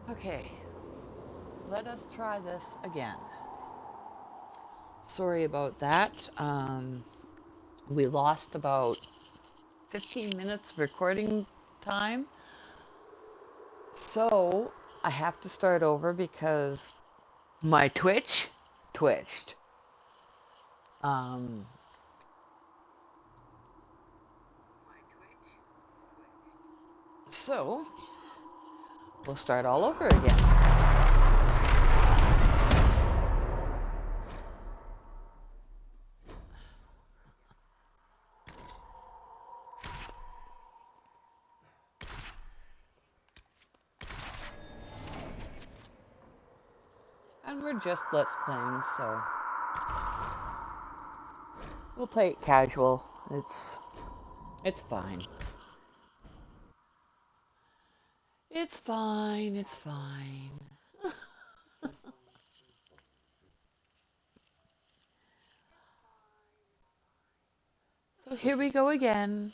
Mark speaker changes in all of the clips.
Speaker 1: Okay, let us try this again. Sorry about that. We lost about 15 minutes of recording time. So I have to start over because my Twitch twitched. Um, so we'll start all over again. And we're just Let's Playing, so we'll play it casual. It's fine. It's fine, it's fine. So here we go again.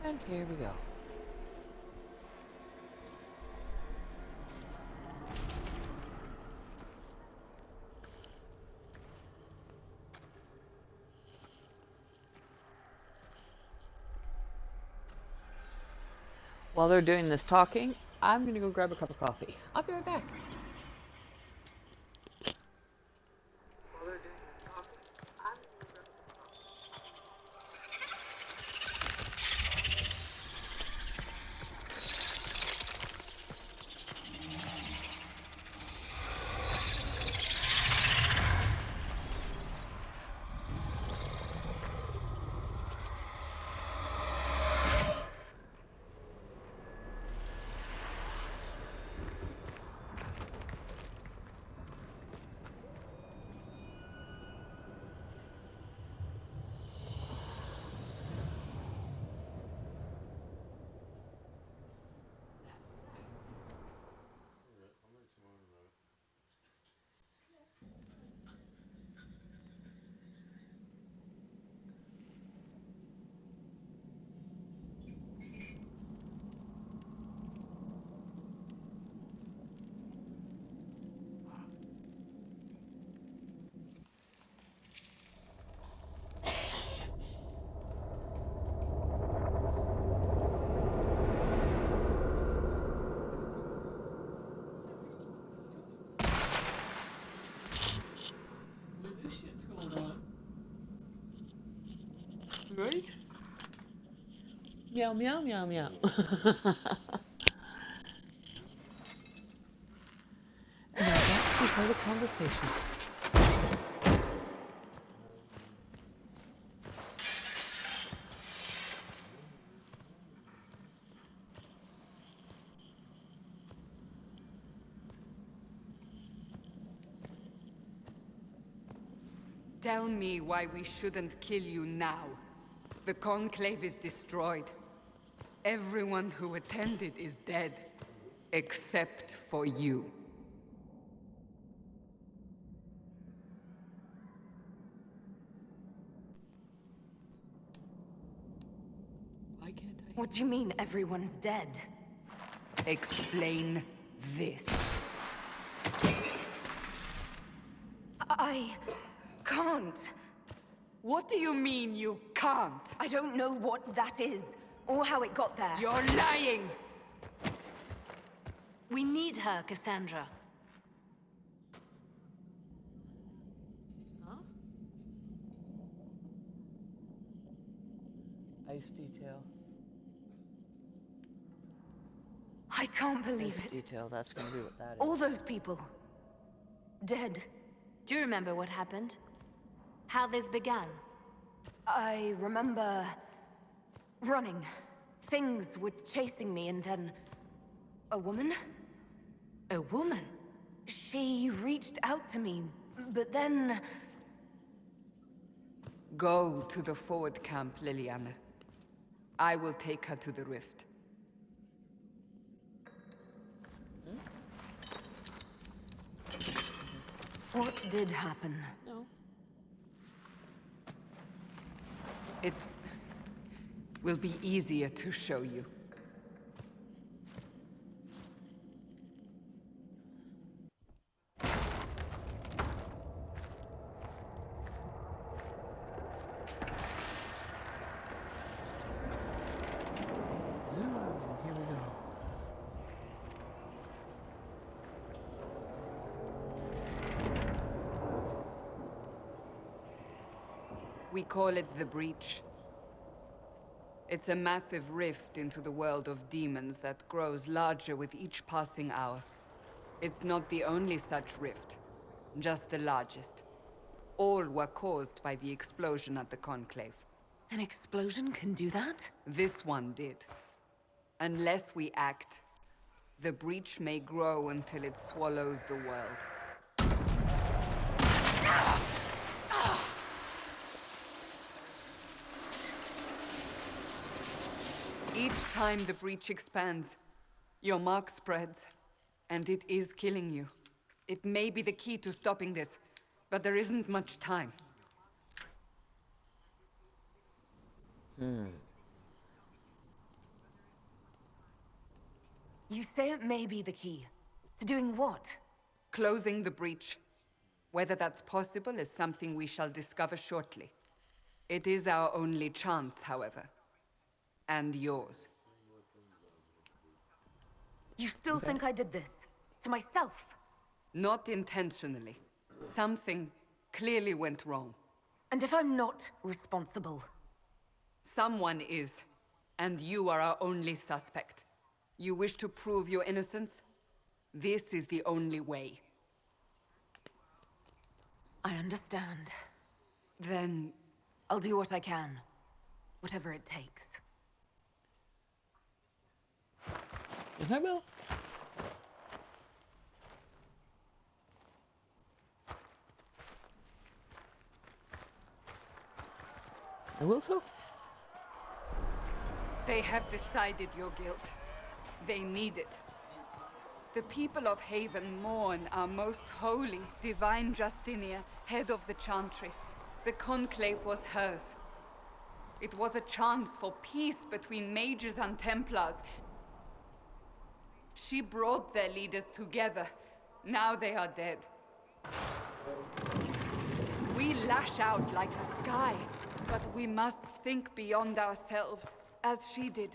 Speaker 1: And here we go. While they're doing this talking, I'm gonna go grab a cup of coffee. I'll be right back. Right? Meow, meow, meow, meow. And now back to further conversations.
Speaker 2: Tell me why we shouldn't kill you now. The Conclave is destroyed. Everyone who attended is dead. Except for you.
Speaker 1: Why can't I?
Speaker 3: What do you mean everyone's dead?
Speaker 2: Explain this.
Speaker 3: I can't.
Speaker 2: What do you mean you can't?
Speaker 3: I don't know what that is, or how it got there.
Speaker 2: You're lying!
Speaker 3: We need her, Cassandra.
Speaker 1: Huh? Ice detail.
Speaker 3: I can't believe
Speaker 1: Ice
Speaker 3: it.
Speaker 1: detail, that's gonna be what that is.
Speaker 3: All those people. Dead.
Speaker 4: Do you remember what happened? How this began?
Speaker 3: I remember... running. Things were chasing me, and then... a woman?
Speaker 4: A woman?
Speaker 3: She reached out to me, but then...
Speaker 2: Go to the forward camp, Liliana. I will take her to the rift.
Speaker 3: What did happen?
Speaker 1: No.
Speaker 2: It will be easier to show you.
Speaker 1: Zoom. Here we go.
Speaker 2: We call it the Breach. It's a massive rift into the world of demons that grows larger with each passing hour. It's not the only such rift, just the largest. All were caused by the explosion at the Conclave.
Speaker 3: An explosion can do that?
Speaker 2: This one did. Unless we act, the Breach may grow until it swallows the world. Each time the Breach expands, your mark spreads, and it is killing you. It may be the key to stopping this, but there isn't much time.
Speaker 3: You say it may be the key. To doing what?
Speaker 2: Closing the Breach. Whether that's possible is something we shall discover shortly. It is our only chance, however. And yours.
Speaker 3: You still think I did this? To myself?
Speaker 2: Not intentionally. Something clearly went wrong.
Speaker 3: And if I'm not responsible?
Speaker 2: Someone is, and you are our only suspect. You wish to prove your innocence? This is the only way.
Speaker 3: I understand.
Speaker 2: Then...
Speaker 3: I'll do what I can. Whatever it takes.
Speaker 1: Yes, I will. I will so.
Speaker 2: They have decided your guilt. They need it. The people of Haven mourn our most holy, divine Justinia, head of the Chantry. The Conclave was hers. It was a chance for peace between mages and Templars. She brought their leaders together. Now they are dead. We lash out like the sky, but we must think beyond ourselves, as she did.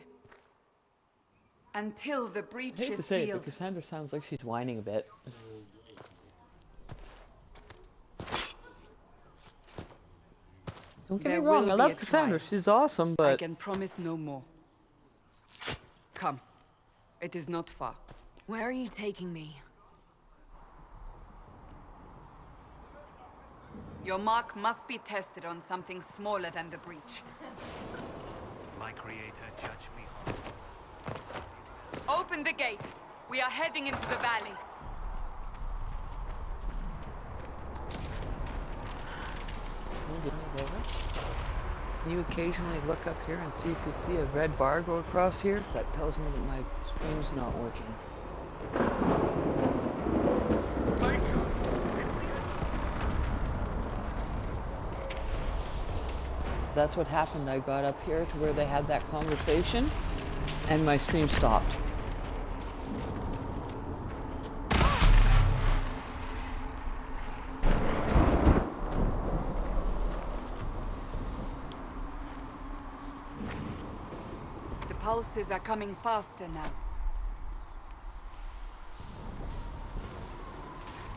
Speaker 2: Until the breach
Speaker 1: I hate to
Speaker 2: is
Speaker 1: say it,
Speaker 2: sealed.
Speaker 1: but Cassandra sounds like she's whining a bit. Don't get me
Speaker 2: There
Speaker 1: wrong,
Speaker 2: will
Speaker 1: I
Speaker 2: be
Speaker 1: love
Speaker 2: a
Speaker 1: Cassandra.
Speaker 2: trial.
Speaker 1: She's awesome,
Speaker 2: I
Speaker 1: but
Speaker 2: can promise no more. Come. It is not far.
Speaker 3: Where are you taking me?
Speaker 2: Your mark must be tested on something smaller than the breach.
Speaker 5: My creator, judge me hard.
Speaker 2: Open the gate. We are heading into the valley.
Speaker 1: can you occasionally look up here and see if you see a red bar go across here? That tells me that my screen's not working. That's what happened. I got up here to where they had that conversation, and my stream stopped.
Speaker 2: The pulses are coming faster now.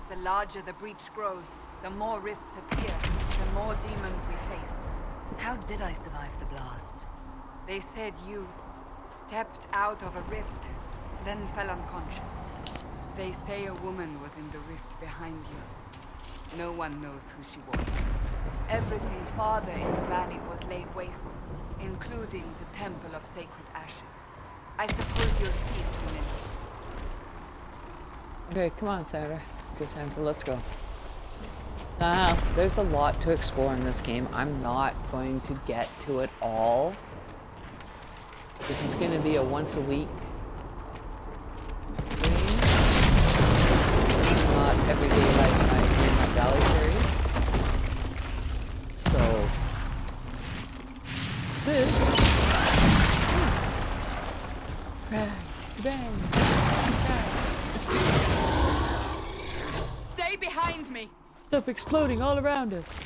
Speaker 2: The larger the breach grows, the more rifts appear, the more demons we face.
Speaker 3: How did I survive the blast?
Speaker 2: They said you stepped out of a rift, then fell unconscious. They say a woman was in the rift behind you. No one knows who she was. Everything farther in the valley was laid waste, including the Temple of Sacred Ashes. I suppose you'll see soon enough.
Speaker 1: Okay, come on, Cassandra, let's go. There's a lot to explore in this game. I'm not going to get to it all. This is going to be a once a week stream. Not every day like my Green Valley series. So, this... Bang!
Speaker 2: Stay behind me!
Speaker 1: Stuff exploding all around us.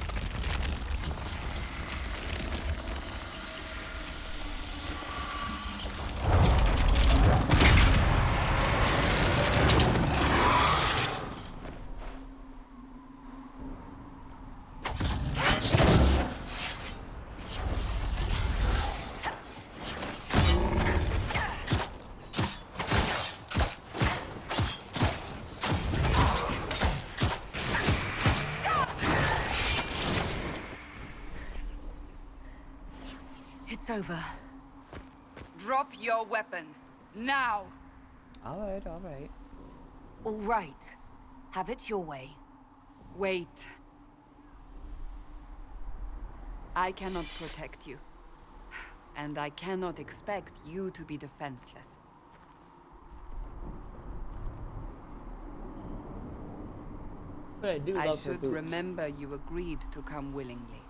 Speaker 3: It's over.
Speaker 2: Drop your weapon. Now!
Speaker 1: Alright, alright.
Speaker 3: All right. Have it your way.
Speaker 2: Wait. I cannot protect you. And I cannot expect you to be defenseless.
Speaker 1: But I do
Speaker 2: I
Speaker 1: love her
Speaker 2: should
Speaker 1: boots.
Speaker 2: remember you agreed to come willingly.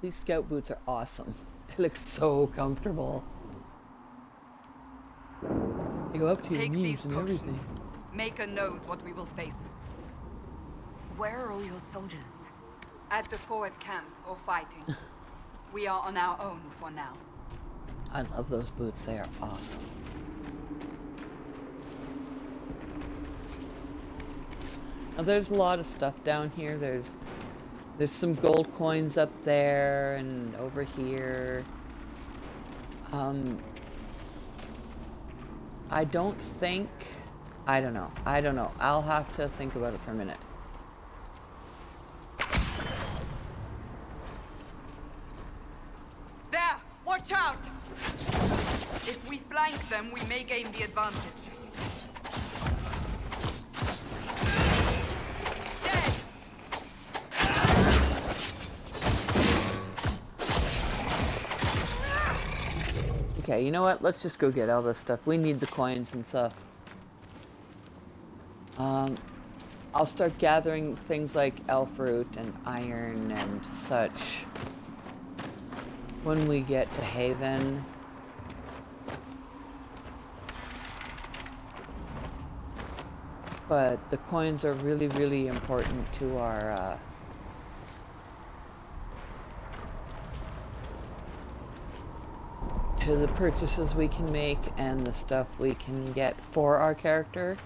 Speaker 1: These scout boots are awesome. They look so comfortable. They go up to your
Speaker 2: Take
Speaker 1: knees
Speaker 2: these
Speaker 1: and
Speaker 2: potions.
Speaker 1: everything.
Speaker 2: Maker knows what we will face.
Speaker 3: Where are all your soldiers?
Speaker 2: At the forward camp or fighting. We are on our own for now.
Speaker 1: I love those boots. They are awesome. Now there's a lot of stuff down here. There's some gold coins up there and over here. I don't think... I don't know. I'll have to think about it for a minute.
Speaker 2: There! Watch out! If we flank them, we may gain the advantage. Dead!
Speaker 1: Okay, you know what? Let's just go get all this stuff. We need the coins and stuff. I'll start gathering things like elf root and iron and such when we get to Haven. But the coins are really, really important to our to the purchases we can make and the stuff we can get for our character.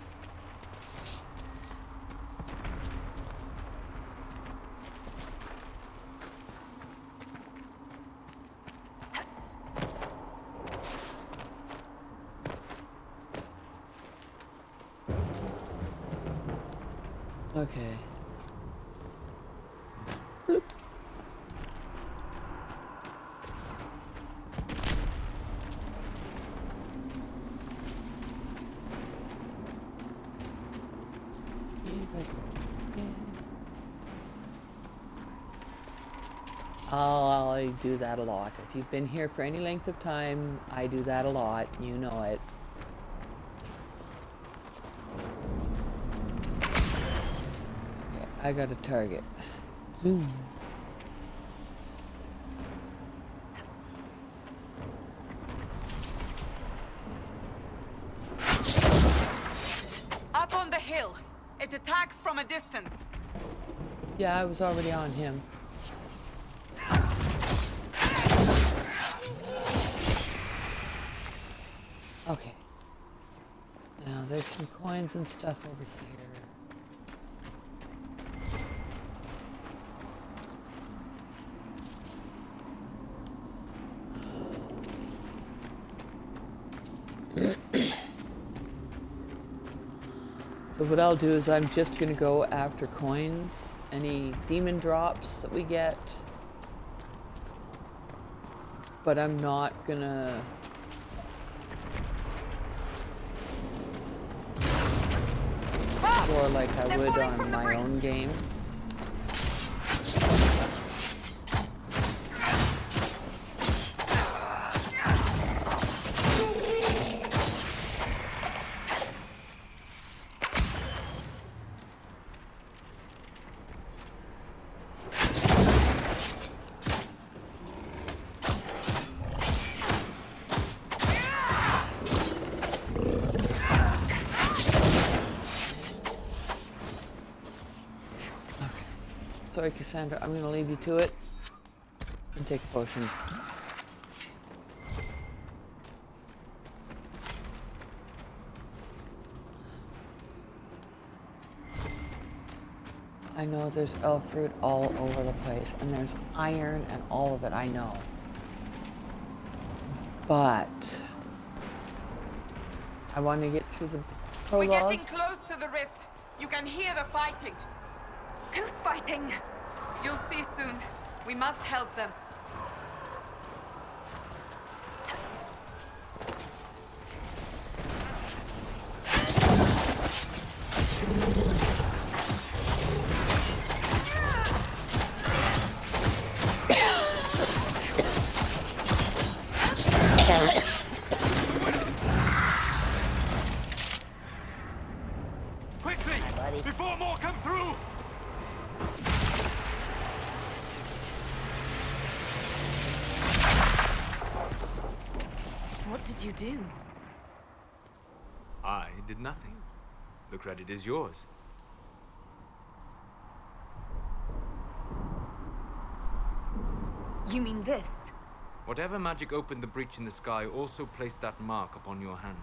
Speaker 1: Okay. I do that a lot. If you've been here for any length of time, I do that a lot. You know it. Okay, I got a target. Zoom.
Speaker 2: Up on the hill. It attacks from a distance.
Speaker 1: Yeah, I was already on him. Okay. Now there's some coins and stuff over here. So what I'll do is I'm just gonna go after coins, any demon drops that we get, but I'm not gonna explore like I would on my own game. Sorry, Cassandra, I'm gonna leave you to it and take a potion. I know there's elf fruit all over the place, and there's iron and all of it, I know. But I want to get through the prologue.
Speaker 2: We're getting close to the rift. You can hear the fighting.
Speaker 3: Who's fighting?
Speaker 2: You'll see soon. We must help them.
Speaker 5: Quickly! Before more come through!
Speaker 3: What did you do?
Speaker 5: I did nothing. The credit is yours.
Speaker 3: You mean this?
Speaker 5: Whatever magic opened the breach in the sky also placed that mark upon your hand.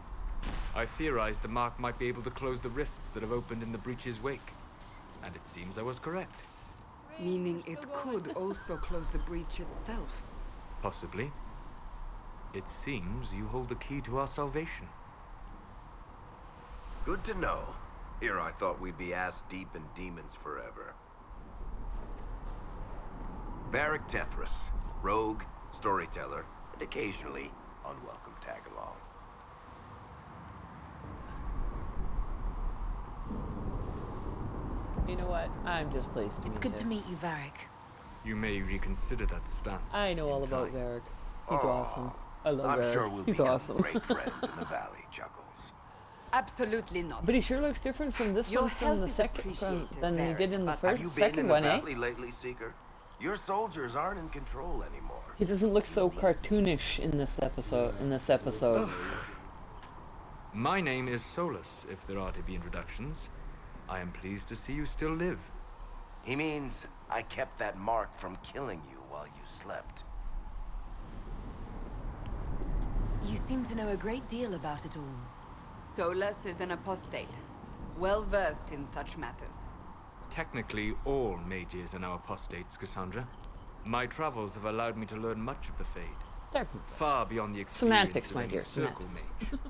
Speaker 5: I theorized the mark might be able to close the rifts that have opened in the breach's wake. And it seems I was correct.
Speaker 2: Meaning it could also close the breach itself.
Speaker 5: Possibly. It seems you hold the key to our salvation.
Speaker 6: Good to know. Here I thought we'd be ass-deep in demons forever. Varric Tethras, rogue, storyteller, and occasionally unwelcome tag-along.
Speaker 1: You know what? I'm just pleased to
Speaker 3: It's
Speaker 1: meet
Speaker 3: good
Speaker 1: you.
Speaker 3: to meet you, Varric.
Speaker 5: You may reconsider that stance.
Speaker 1: I know all
Speaker 5: in
Speaker 1: about
Speaker 5: time.
Speaker 1: Varric. He's
Speaker 6: Aw,
Speaker 1: awesome. I love
Speaker 6: I'm
Speaker 1: Varric.
Speaker 6: sure we'll
Speaker 1: He's
Speaker 6: become
Speaker 1: awesome.
Speaker 6: great friends in the valley, Chuckles.
Speaker 2: Absolutely not.
Speaker 1: But he sure looks different from this
Speaker 2: Your
Speaker 1: one from
Speaker 2: help
Speaker 1: the
Speaker 2: is
Speaker 1: second
Speaker 2: appreciated,
Speaker 1: than he
Speaker 2: Varric,
Speaker 1: did in the
Speaker 2: but
Speaker 6: Have you been
Speaker 1: second
Speaker 6: in the
Speaker 1: one, eh?
Speaker 6: valley lately, Seeker? Your soldiers aren't in control anymore.
Speaker 1: He doesn't look so cartoonish in this episode.
Speaker 5: My name is Solus, if there are to be introductions. I am pleased to see you still live.
Speaker 6: He means I kept that mark from killing you while you slept.
Speaker 3: You seem to know a great deal about it all.
Speaker 2: Solus is an apostate, well versed in such matters.
Speaker 5: Technically, all mages are now apostates, Cassandra. My travels have allowed me to learn much of the Fade,
Speaker 1: They're
Speaker 5: far beyond the experience
Speaker 1: Semantics,
Speaker 5: of
Speaker 1: my
Speaker 5: any
Speaker 1: dear,
Speaker 5: circle
Speaker 1: semantics.
Speaker 5: mage.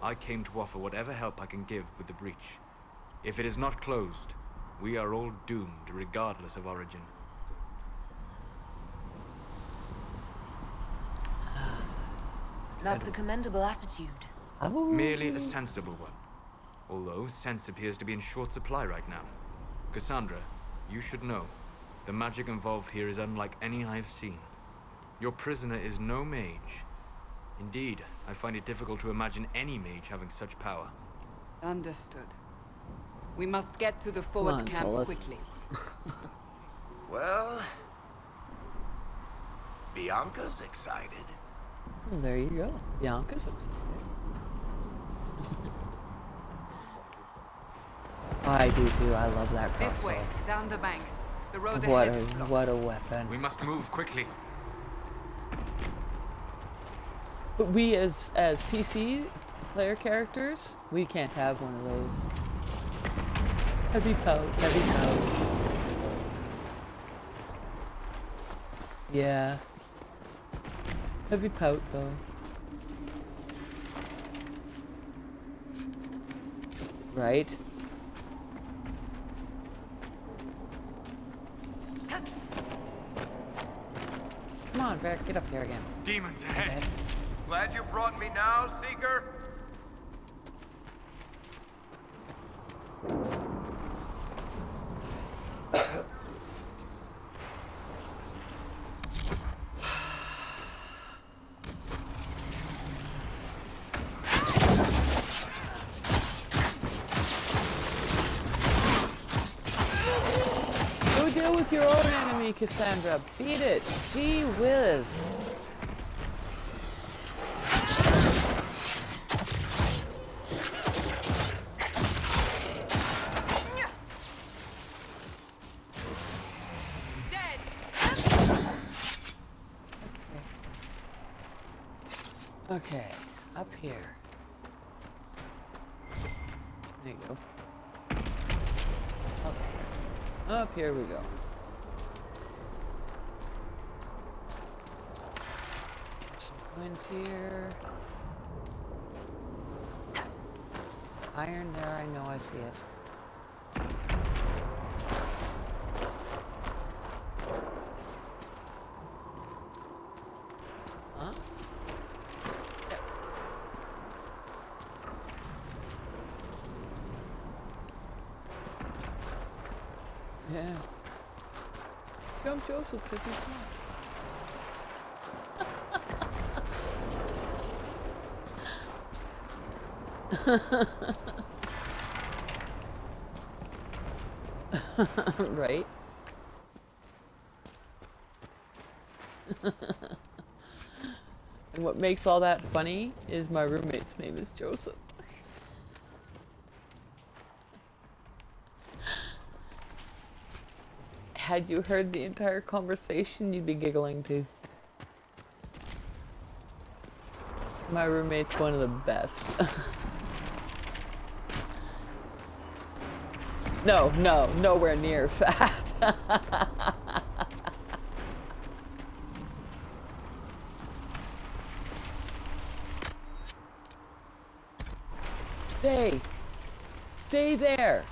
Speaker 5: I came to offer whatever help I can give with the breach. If it is not closed, We are all doomed, regardless of origin.
Speaker 3: That's a commendable attitude.
Speaker 1: Oh.
Speaker 5: Merely a sensible one. Although sense appears to be in short supply right now. Cassandra, you should know. The magic involved here is unlike any I've seen. Your prisoner is no mage. Indeed, I find it difficult to imagine any mage having such power.
Speaker 2: Understood. We must get to the forward camp
Speaker 1: Solus.
Speaker 2: quickly.
Speaker 6: Well, Bianca's excited.
Speaker 1: Well, there you go. Bianca's excited. I do too. I love that crossbow.
Speaker 2: This way, down the bank. The road
Speaker 1: What
Speaker 2: ahead is blocked.
Speaker 1: what a weapon.
Speaker 5: We must move quickly.
Speaker 1: But we as PC player characters, we can't have one of those. Heavy pout, heavy pout. Yeah. Heavy pout though. Right? Come on, Bear, get up here again.
Speaker 5: Demons ahead.
Speaker 6: Glad you brought me now, Seeker.
Speaker 1: Go deal with your own enemy, Cassandra. Beat it. Gee whiz. Okay, up here. There you go. Up here. Up here we go. Some coins here. Iron there, I know, I see it. Huh? Yeah. Jump Joseph because he's not. Right? And what makes all that funny is my roommate's name is Joseph. Had you heard the entire conversation, you'd be giggling too. My roommate's one of the best. No, nowhere near fat. Stay there.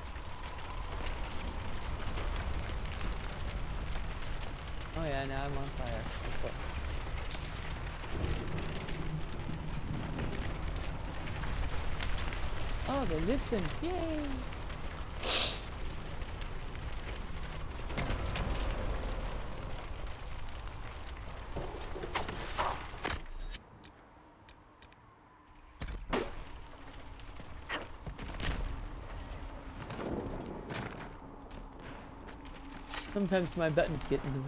Speaker 1: Oh yeah, now I'm on fire. Okay. Oh, they listened. Yay! Sometimes my buttons get in the way.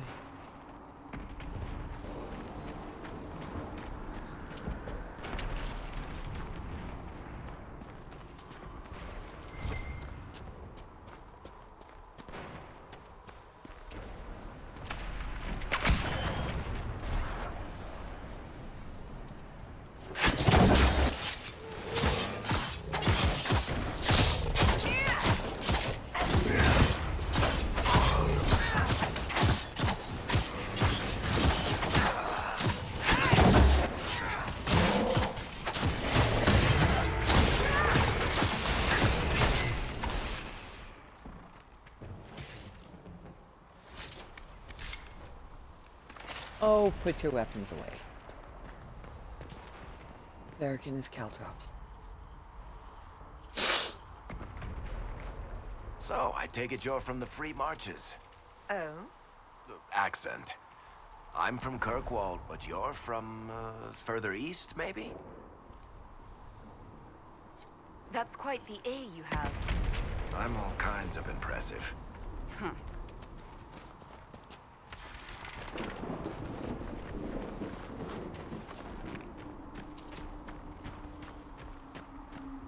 Speaker 1: Oh, put your weapons away. Varric and his caltrops.
Speaker 6: So, I take it you're from the Free Marches.
Speaker 3: Oh?
Speaker 6: Accent. I'm from Kirkwall, but you're from, further east, maybe?
Speaker 3: That's quite the air you have.
Speaker 6: I'm all kinds of impressive.
Speaker 2: Huh.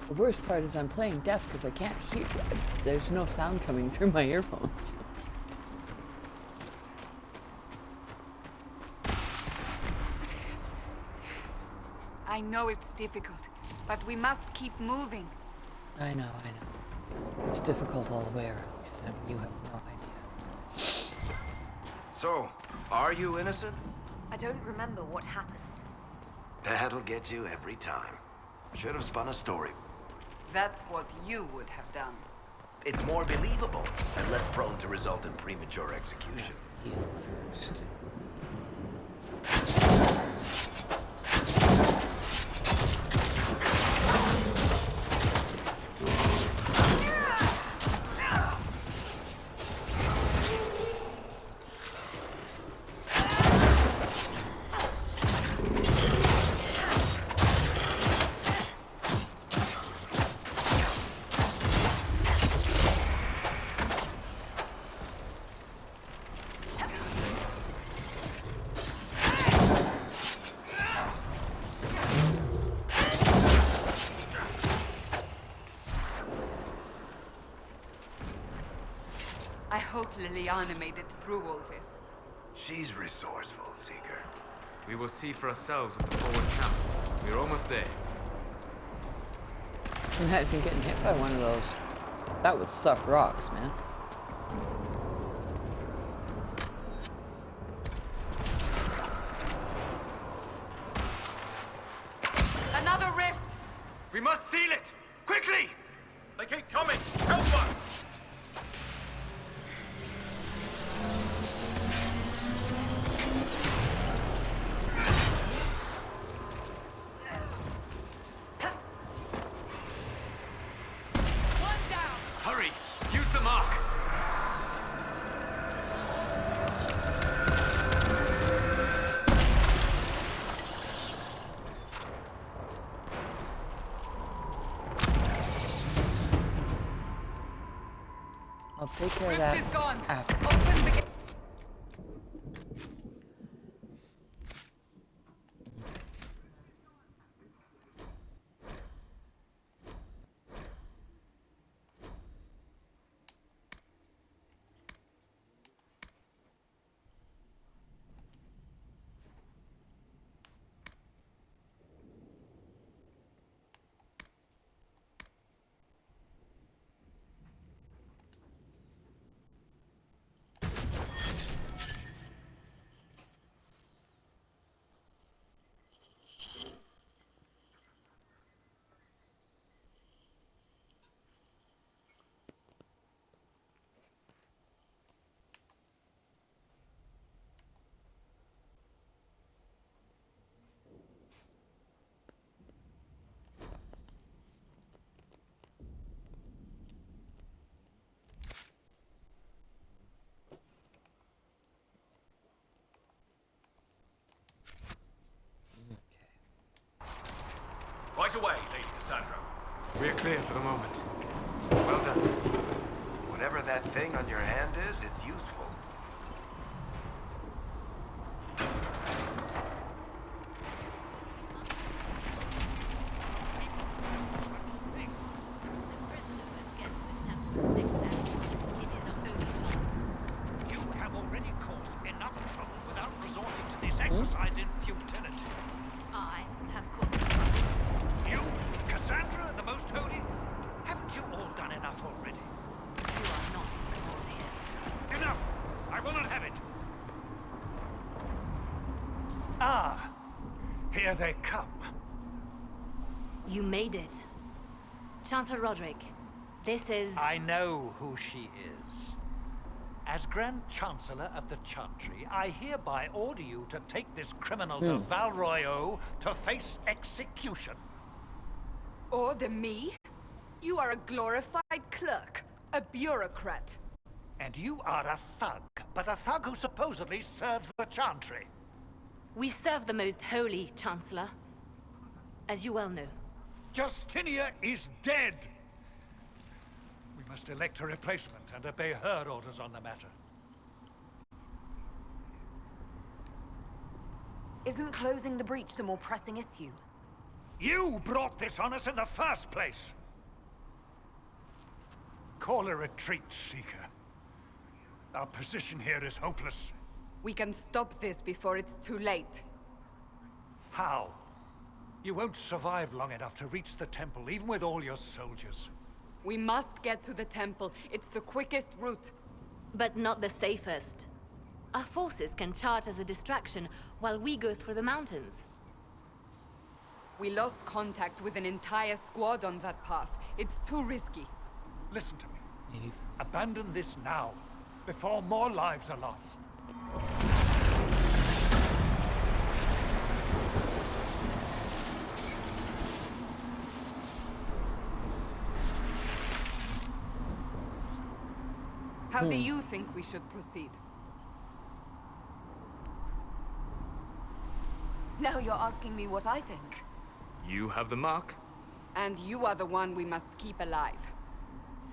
Speaker 1: The worst part is I'm playing deaf because I can't hear. There's no sound coming through my earphones.
Speaker 2: I know it's difficult, but we must keep moving.
Speaker 1: I know. It's difficult all the way around, Sam. You have no idea.
Speaker 6: So, are you innocent?
Speaker 3: I don't remember what happened.
Speaker 6: That'll get you every time. Should have spun a story.
Speaker 2: That's what you would have done.
Speaker 6: It's more believable and less prone to result in premature execution.
Speaker 1: Heal first.
Speaker 2: I hope Liliana made it through all this.
Speaker 6: She's resourceful, Seeker.
Speaker 5: We will see for ourselves at the forward camp. We're almost there.
Speaker 1: Imagine getting hit by one of those. That would suck rocks, man.
Speaker 2: Another rift!
Speaker 5: We must seal it! Quickly!
Speaker 7: They keep coming! Help us!
Speaker 2: One down!
Speaker 5: Hurry! Use the mark!
Speaker 1: I'll take care of
Speaker 2: Rift
Speaker 1: that
Speaker 2: is gone!
Speaker 1: after.
Speaker 2: Open the gate!
Speaker 7: Right away, Lady Cassandra.
Speaker 5: We're clear for the moment. Well done.
Speaker 6: Whatever that thing on your hand is, it's useful.
Speaker 7: You have already caused enough trouble without resorting to this exercise in futility.
Speaker 4: I have caused trouble.
Speaker 7: You, Cassandra, the Most Holy? Haven't you all done enough already?
Speaker 4: You are not in command here.
Speaker 7: Enough! I will not have it! Ah, here they come.
Speaker 4: You made it. Chancellor Roderick, this is...
Speaker 7: I know who she is. As Grand Chancellor of the Chantry, I hereby order you to take this criminal to Valroyo to face execution.
Speaker 2: Order me? You are a glorified clerk, a bureaucrat.
Speaker 7: And you are a thug, but a thug who supposedly serves the Chantry.
Speaker 4: We serve the most holy, Chancellor. As you well know.
Speaker 7: Justinia is dead! We must elect a replacement and obey her orders on the matter.
Speaker 3: Isn't closing the breach the more pressing issue?
Speaker 7: You brought this on us in the first place! Call a retreat, Seeker. Our position here is hopeless.
Speaker 2: We can stop this before it's too late.
Speaker 7: How? You won't survive long enough to reach the temple, even with all your soldiers.
Speaker 2: We must get to the temple. It's the quickest route.
Speaker 4: But not the safest. Our forces can charge as a distraction while we go through the mountains.
Speaker 2: We lost contact with an entire squad on that path. It's too risky.
Speaker 7: Listen to me. Abandon this now, before more lives are lost.
Speaker 2: How do you think we should proceed?
Speaker 3: Now you're asking me what I think.
Speaker 5: You have the mark?
Speaker 2: And you are the one we must keep alive.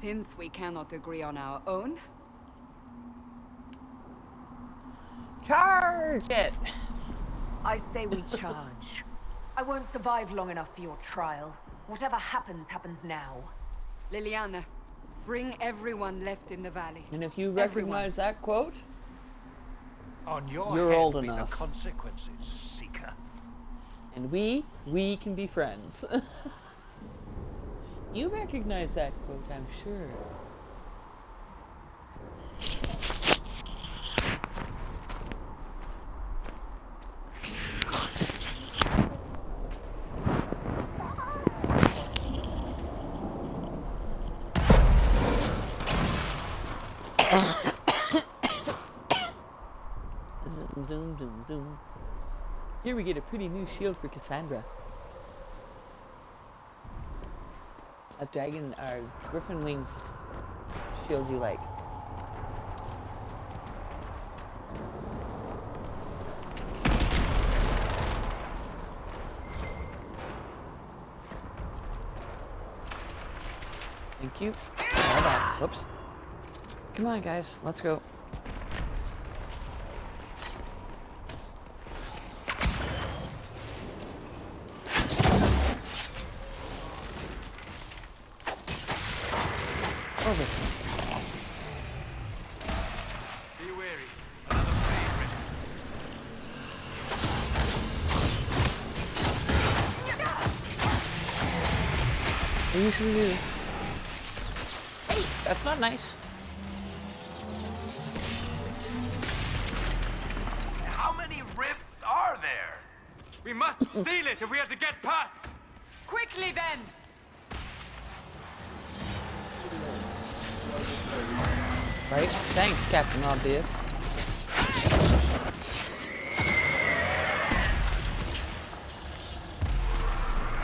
Speaker 2: Since we cannot agree on our own,
Speaker 1: Charge it!
Speaker 3: I say we charge. I won't survive long enough for your trial. Whatever happens, happens now.
Speaker 2: Liliana, bring everyone left in the valley.
Speaker 1: And if you recognize that quote,
Speaker 7: On your
Speaker 1: You're
Speaker 7: head
Speaker 1: old
Speaker 7: be
Speaker 1: enough.
Speaker 7: the consequences, Seeker.
Speaker 1: and we can be friends. You recognize that quote, I'm sure. Zoom, zoom, zoom, zoom. Here we get a pretty new shield for Cassandra. A dragon or griffin wings shield you like. Thank you. Hold on. Whoops. Come on, guys. Let's go. Over.
Speaker 5: Be wary. Another favorite.
Speaker 1: What you should do? Hey, that's not nice.
Speaker 6: How many rifts are there?
Speaker 5: We must seal it if we are to get past!
Speaker 2: Quickly then!
Speaker 1: Right? Thanks, Captain Obvious.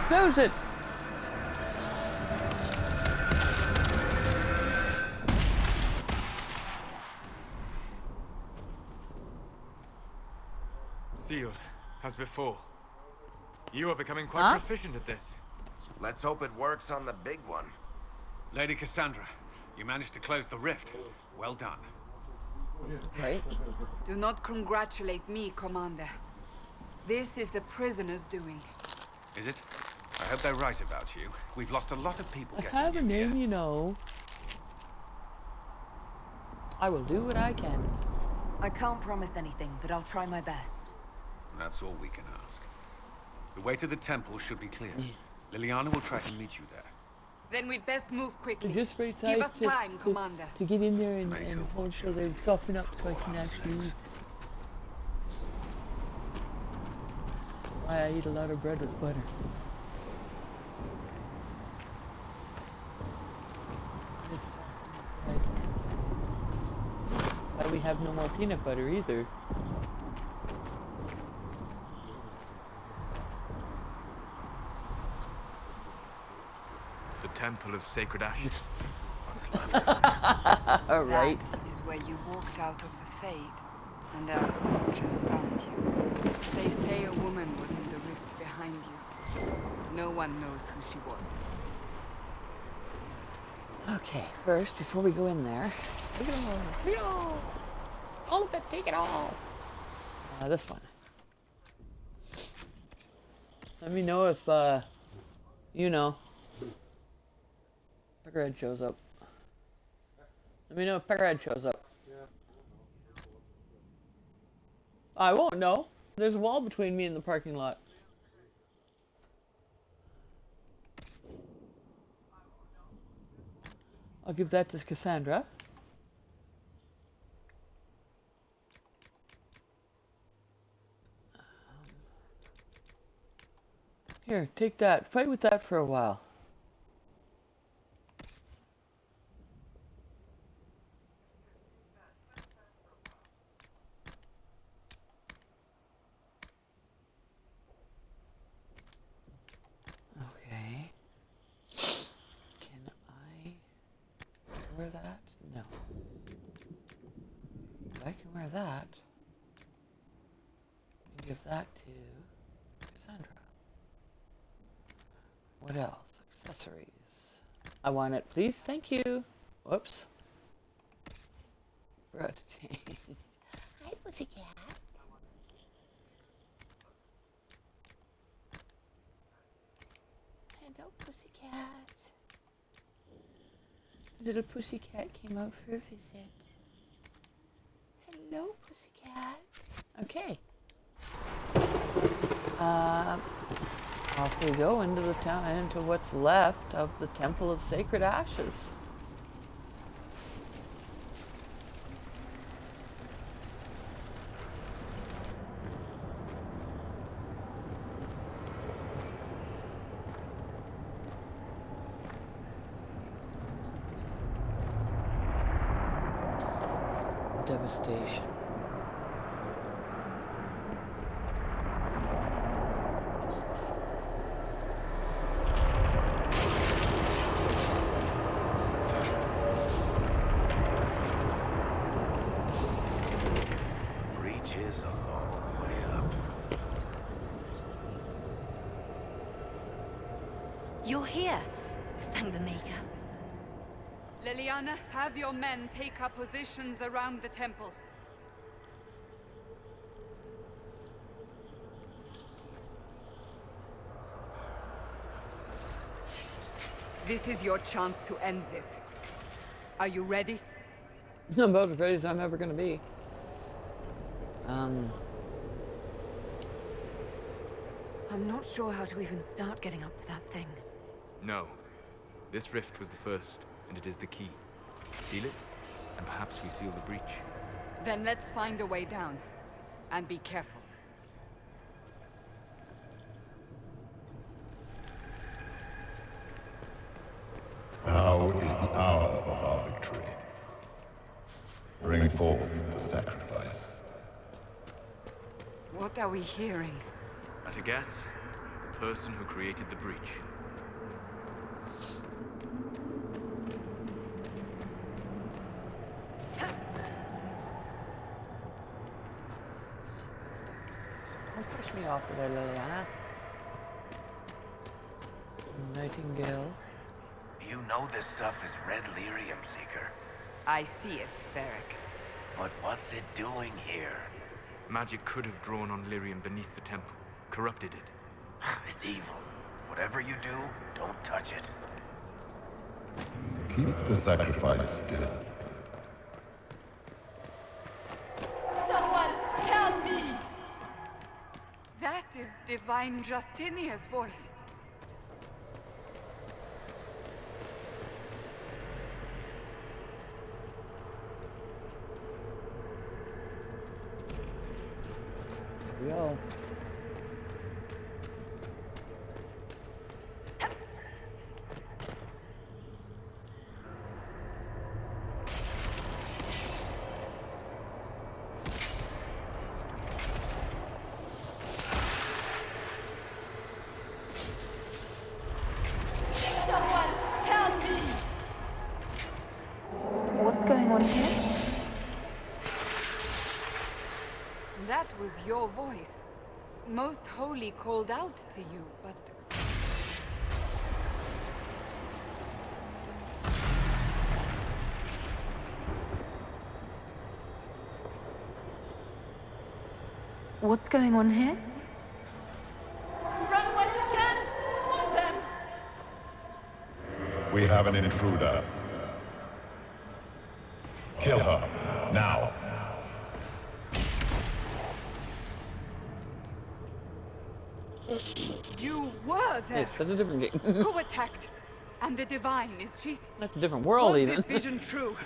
Speaker 1: Close it!
Speaker 5: Sealed, as before. You are becoming quite
Speaker 1: Huh?
Speaker 5: proficient at this.
Speaker 6: Let's hope it works on the big one.
Speaker 8: Lady Cassandra, you managed to close the rift. Well done.
Speaker 1: Right?
Speaker 2: Do not congratulate me, Commander. This is the prisoner's doing.
Speaker 8: Is it? I hope they're right about you. We've lost a lot of people
Speaker 1: I
Speaker 8: getting
Speaker 1: have a
Speaker 8: you
Speaker 1: name,
Speaker 8: here.
Speaker 1: you know. I will do what I can.
Speaker 3: I can't promise anything, but I'll try my best.
Speaker 8: That's all we can ask. The way to the temple should be clear. Liliana will try to meet you there.
Speaker 2: Then we'd best move quickly.
Speaker 1: They're just very
Speaker 2: Give
Speaker 1: tight
Speaker 2: us time, Commander.
Speaker 1: to get in there and
Speaker 8: May you
Speaker 1: hold
Speaker 8: watch
Speaker 1: so
Speaker 8: your
Speaker 1: they
Speaker 8: back.
Speaker 1: soften up so I
Speaker 8: All
Speaker 1: can
Speaker 8: I'm
Speaker 1: actually
Speaker 8: saying.
Speaker 1: eat. Why I eat a lot of bread with butter. It's why we have no more peanut butter either.
Speaker 5: The Temple of Sacred Ashes.
Speaker 1: Alright.
Speaker 2: That is where you walked out of the Fade, and our soldiers found you. They say a woman was in the rift behind you. No one knows who she was.
Speaker 1: Okay, first, before we go in there, take it all. Take it all. All of it, take it all. This one. Let me know if, you know, Peckerhead shows up. Let me know if Peckerhead shows up. I won't know. There's a wall between me and the parking lot. I'll give that to Cassandra. Here, take that. Fight with that for a while. Okay. Can I wear that? No. If I can wear that, and give that to Cassandra. What else? Accessories. I want it, please. Thank you. Whoops. Forgot to change. Hi, pussycat. Hello, pussycat. The little pussycat came out for a visit. Hello, pussycat. Okay. Off we go into the town, into what's left of the Temple of Sacred Ashes. Devastation.
Speaker 4: You're here. Thank the Maker.
Speaker 2: Liliana, have your men take up positions around the temple. This is your chance to end this. Are you ready?
Speaker 1: I'm about as ready as I'm ever gonna be.
Speaker 3: I'm not sure how to even start getting up to that thing.
Speaker 5: No. This rift was the first, and it is the key. Seal it, and perhaps we seal the breach.
Speaker 2: Then let's find a way down. And be careful.
Speaker 9: Now is the hour of our victory. Bring forth the sacrifice.
Speaker 2: What are we hearing?
Speaker 5: At a guess, the person who created the breach.
Speaker 1: Don't push me off of there, Liliana. Nightingale.
Speaker 6: You know this stuff is red lyrium, Seeker.
Speaker 2: I see it, Varric.
Speaker 6: But what's it doing here?
Speaker 5: Magic could have drawn on lyrium beneath the temple, corrupted it.
Speaker 6: It's evil. Whatever you do, don't touch it.
Speaker 9: Keep the sacrifice still.
Speaker 2: Someone help me! That is Divine Justinia's voice.
Speaker 1: Here we go.
Speaker 2: your voice. Most Holy called out to you, but...
Speaker 3: What's going on here?
Speaker 2: Run when you can! Warn them!
Speaker 9: We have an intruder. Kill her, now.
Speaker 2: You were there!
Speaker 1: Yes, that's a different game.
Speaker 2: Who attacked? And the Divine, is she...
Speaker 1: That's a different world,
Speaker 2: Was
Speaker 1: even.
Speaker 2: this vision true?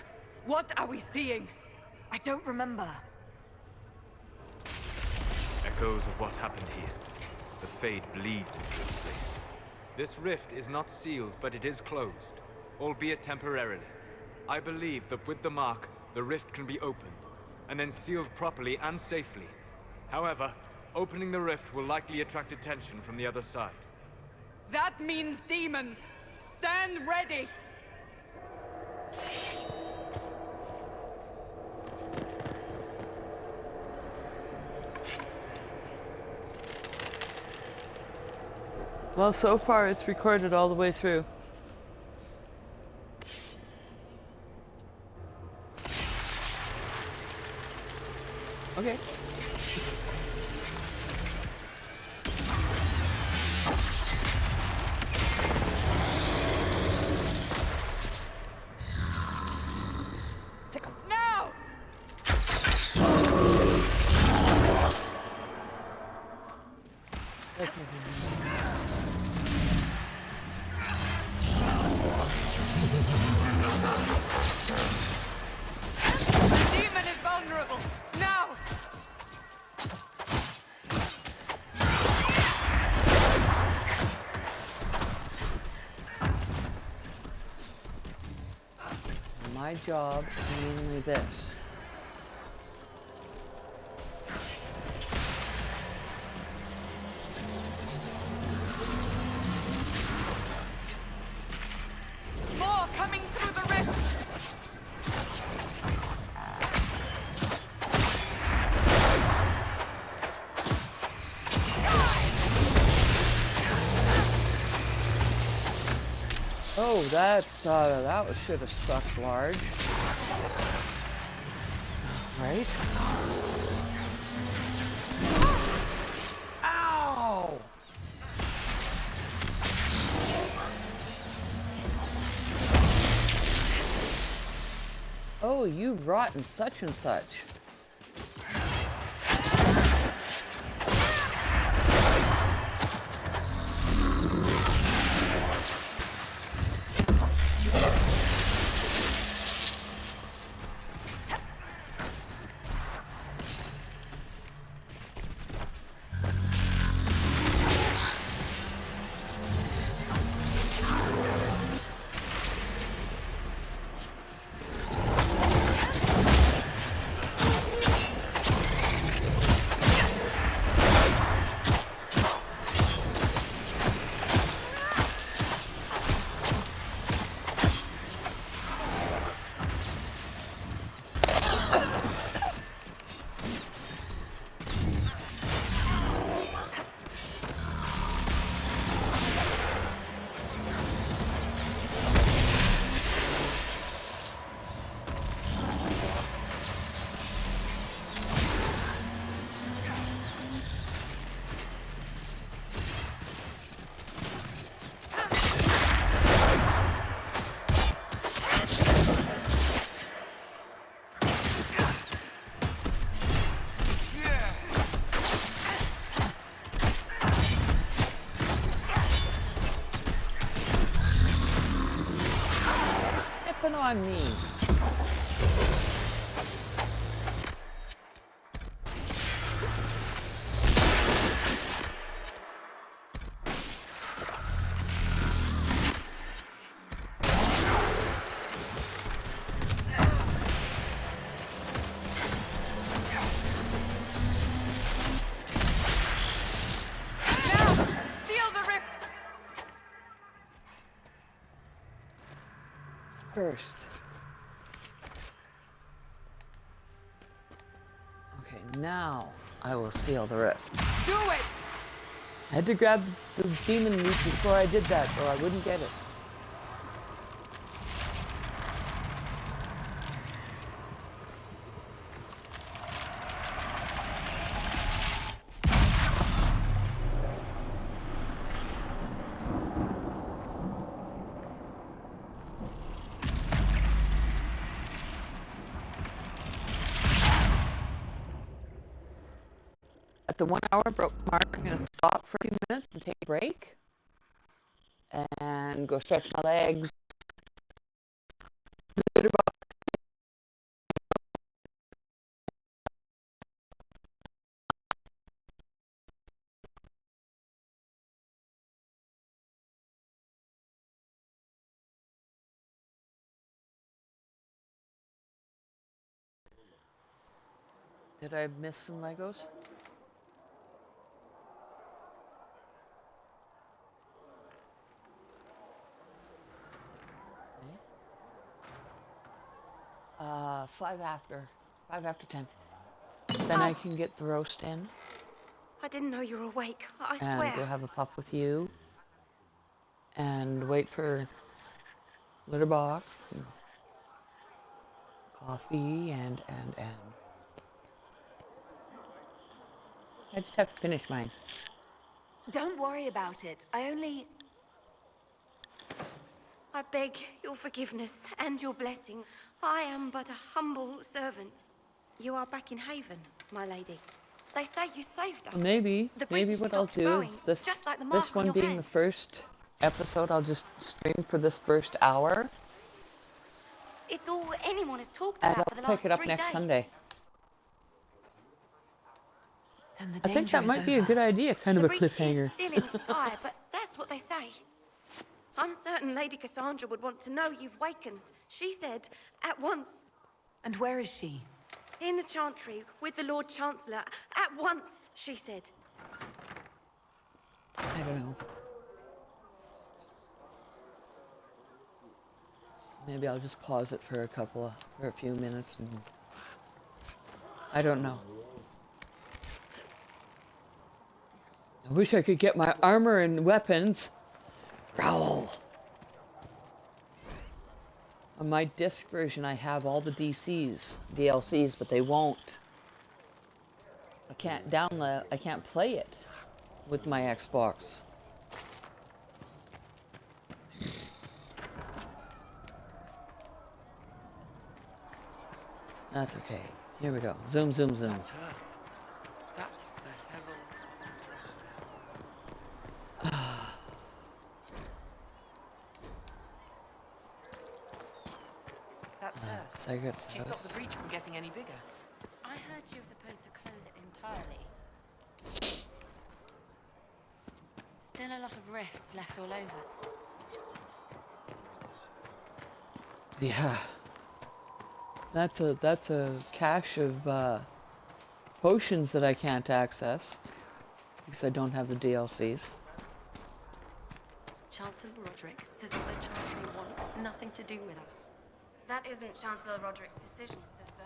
Speaker 2: What are we seeing?
Speaker 3: I don't remember.
Speaker 5: Echoes of what happened here. The Fade bleeds into this place. This rift is not sealed, but it is closed, albeit temporarily. I believe that with the mark, the rift can be opened, and then sealed properly and safely. However, opening the rift will likely attract attention from the other side.
Speaker 2: That means demons! Stand ready!
Speaker 1: Well, so far it's recorded all the way through. Okay. Sick 'em.
Speaker 2: Now!
Speaker 1: That's not good.
Speaker 2: The demon is vulnerable! Now!
Speaker 1: My job is mainly this.
Speaker 2: More coming through the rift!
Speaker 1: Oh, that should have sucked large. Right? Ow! Oh, you rotten such and such. Stepping on me. First. Okay, now I will seal the rift.
Speaker 2: Do it!
Speaker 1: I had to grab the demon meat before I did that, or I wouldn't get it. At the 1 hour mark, I'm going to stop for a few minutes and take a break. And go stretch my legs. Did I miss some Legos? Okay. 5 after 10. Then I can get the roast in.
Speaker 4: I didn't know you were awake. I
Speaker 1: and
Speaker 4: swear.
Speaker 1: go have a pup with you. And wait for litter box. And coffee and. I just have to finish mine.
Speaker 3: Don't worry about it. I
Speaker 4: beg your forgiveness and your blessing. I am but a humble servant. You are back in Haven, my lady. They say you saved us.
Speaker 1: Maybe
Speaker 4: The
Speaker 1: what
Speaker 4: breach
Speaker 1: I'll
Speaker 4: stopped
Speaker 1: do
Speaker 4: growing,
Speaker 1: is this
Speaker 4: just like the mark on
Speaker 1: one
Speaker 4: your
Speaker 1: being
Speaker 4: hand.
Speaker 1: the first episode, I'll just stream for this first hour.
Speaker 4: It's all anyone has talked
Speaker 1: And
Speaker 4: about for
Speaker 1: I'll
Speaker 4: the last
Speaker 1: pick it up
Speaker 4: 3
Speaker 1: next
Speaker 4: days.
Speaker 1: Sunday.
Speaker 3: Then the
Speaker 1: I think
Speaker 3: danger
Speaker 1: that
Speaker 3: is
Speaker 1: might be a
Speaker 3: over.
Speaker 1: good idea, kind
Speaker 4: The
Speaker 1: of a
Speaker 4: breach
Speaker 1: cliffhanger.
Speaker 4: is still in the sky, but that's what they say. I'm certain Lady Cassandra would want to know you've wakened. She said, at once.
Speaker 3: And where is she?
Speaker 4: In the Chantry, with the Lord Chancellor. At once, she said.
Speaker 1: I don't know. Maybe I'll just pause it for a few minutes and I don't know. I wish I could get my armor and weapons. Growl. On my disc version, I have all the DLCs, but they won't. I can't download. I can't play it with my Xbox. That's okay. Here we go. Zoom, zoom, zoom.
Speaker 10: That's her. That's the Herald of
Speaker 11: That's her.
Speaker 1: Cigarettes.
Speaker 11: She stopped the breach from getting any bigger. I heard she was supposed to close it entirely. Still a lot of rifts left all over.
Speaker 1: Yeah. That's a cache of potions that I can't access because I don't have the DLCs.
Speaker 12: Chancellor Roderick says that the Chantry wants nothing to do with us.
Speaker 11: That isn't Chancellor Roderick's decision, sister.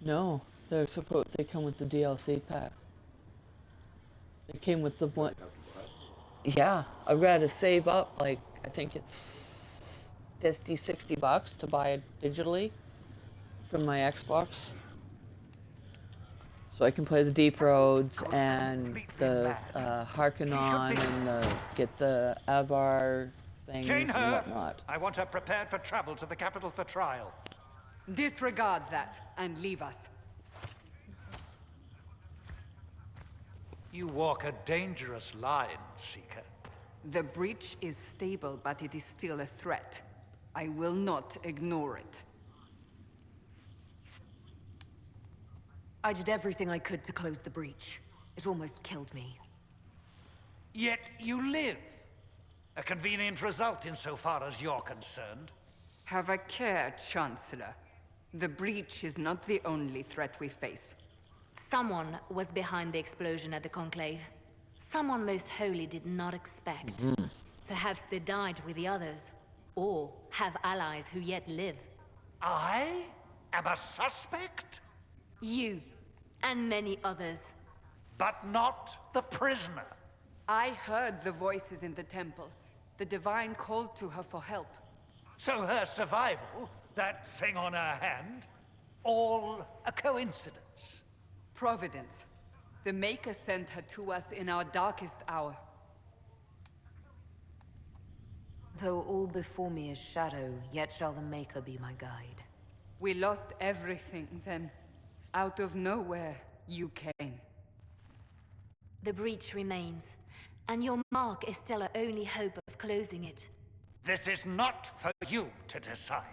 Speaker 1: No, they come with the DLC pack. They came with the one. Yeah, I've got to save up, like, I think it's $50-$60 to buy it digitally from my Xbox. So I can play the Deep Roads and the Harkonnen and get the Avar things
Speaker 7: Chain
Speaker 1: and
Speaker 7: her!
Speaker 1: whatnot.
Speaker 7: I want her prepared for travel to the capital for trial.
Speaker 2: Disregard that and leave us.
Speaker 7: You walk a dangerous line, Seeker.
Speaker 2: The breach is stable, but it is still a threat. I will not ignore it.
Speaker 3: I did everything I could to close the breach. It almost killed me.
Speaker 7: Yet you live. A convenient result insofar as you're concerned.
Speaker 2: Have a care, Chancellor. The breach is not the only threat we face.
Speaker 4: Someone was behind the explosion at the Conclave. Someone most holy did not expect. Perhaps they died with the others, or have allies who yet live.
Speaker 7: I am a suspect?
Speaker 13: You, and many others.
Speaker 7: But not the prisoner.
Speaker 2: I heard the voices in the temple. The Divine called to her for help.
Speaker 7: So her survival, that thing on her hand, all a coincidence.
Speaker 2: Providence. The Maker sent her to us in our darkest hour.
Speaker 3: Though all before me is shadow, yet shall the Maker be my guide.
Speaker 2: We lost everything then. Out of nowhere, you came.
Speaker 13: The breach remains, and your mark is still our only hope of closing it.
Speaker 7: This is not for you to decide.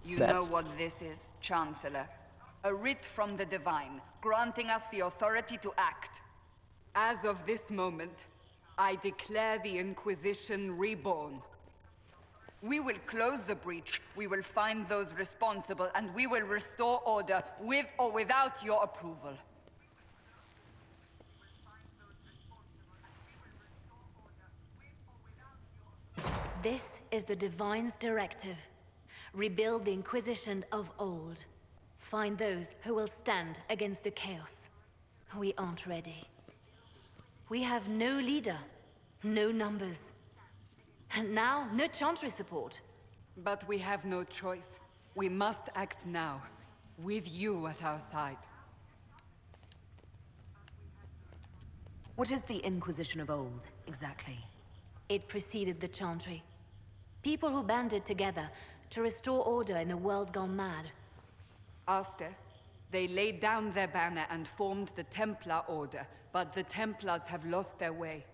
Speaker 2: You know what this is, Chancellor. A writ from the Divine, granting us the authority to act. As of this moment, I declare the Inquisition reborn. We will close the breach, we will find those responsible, and we will restore order, with or without your approval.
Speaker 13: This is the Divine's directive. Rebuild the Inquisition of old. Find those who will stand against the chaos. We aren't ready. We have no leader, no numbers. And now, no Chantry support.
Speaker 2: But we have no choice. We must act now, with you at our side.
Speaker 3: What is the Inquisition of old, exactly?
Speaker 13: It preceded the Chantry. People who banded together to restore order in a world gone mad.
Speaker 2: After, they laid down their banner and formed the Templar Order, but the Templars have lost their way.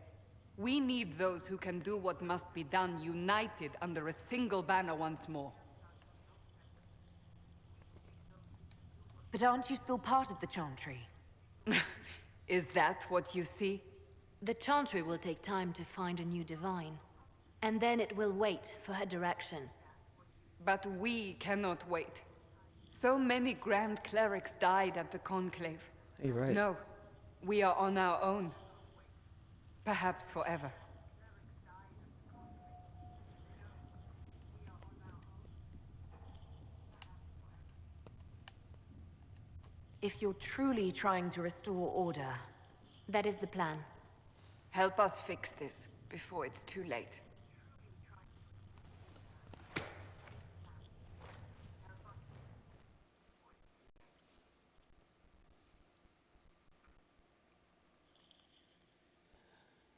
Speaker 2: We need those who can do what must be done, united under a single banner once more.
Speaker 3: But aren't you still part of the Chantry?
Speaker 2: Is that what you see?
Speaker 13: The Chantry will take time to find a new Divine. And then it will wait for her direction.
Speaker 2: But we cannot wait. So many Grand Clerics died at the Conclave.
Speaker 1: You're right.
Speaker 2: No, we are on our own. Perhaps forever.
Speaker 3: If you're truly trying to restore order...
Speaker 13: That is the plan.
Speaker 2: Help us fix this, before it's too late.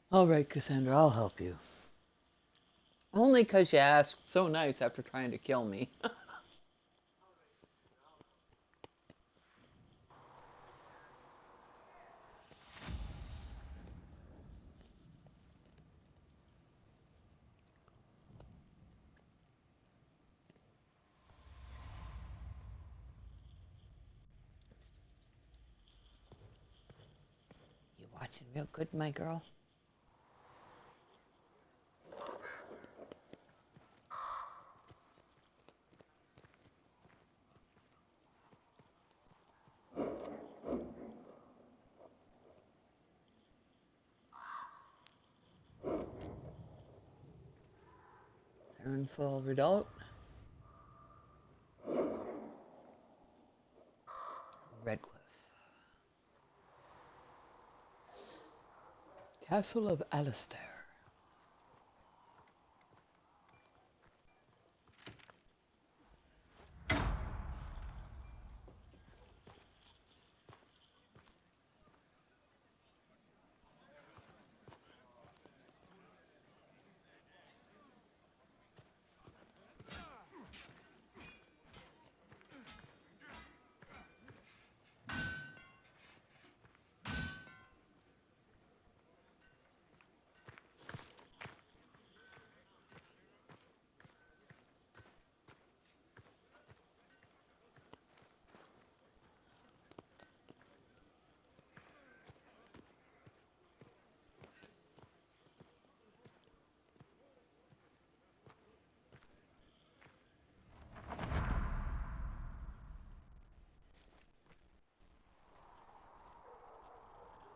Speaker 1: All right, Cassandra, I'll help you. Only 'cause you asked so nice after trying to kill me. You watching real good, my girl? Turn forward out. Redcliffe. Castle of Alistair.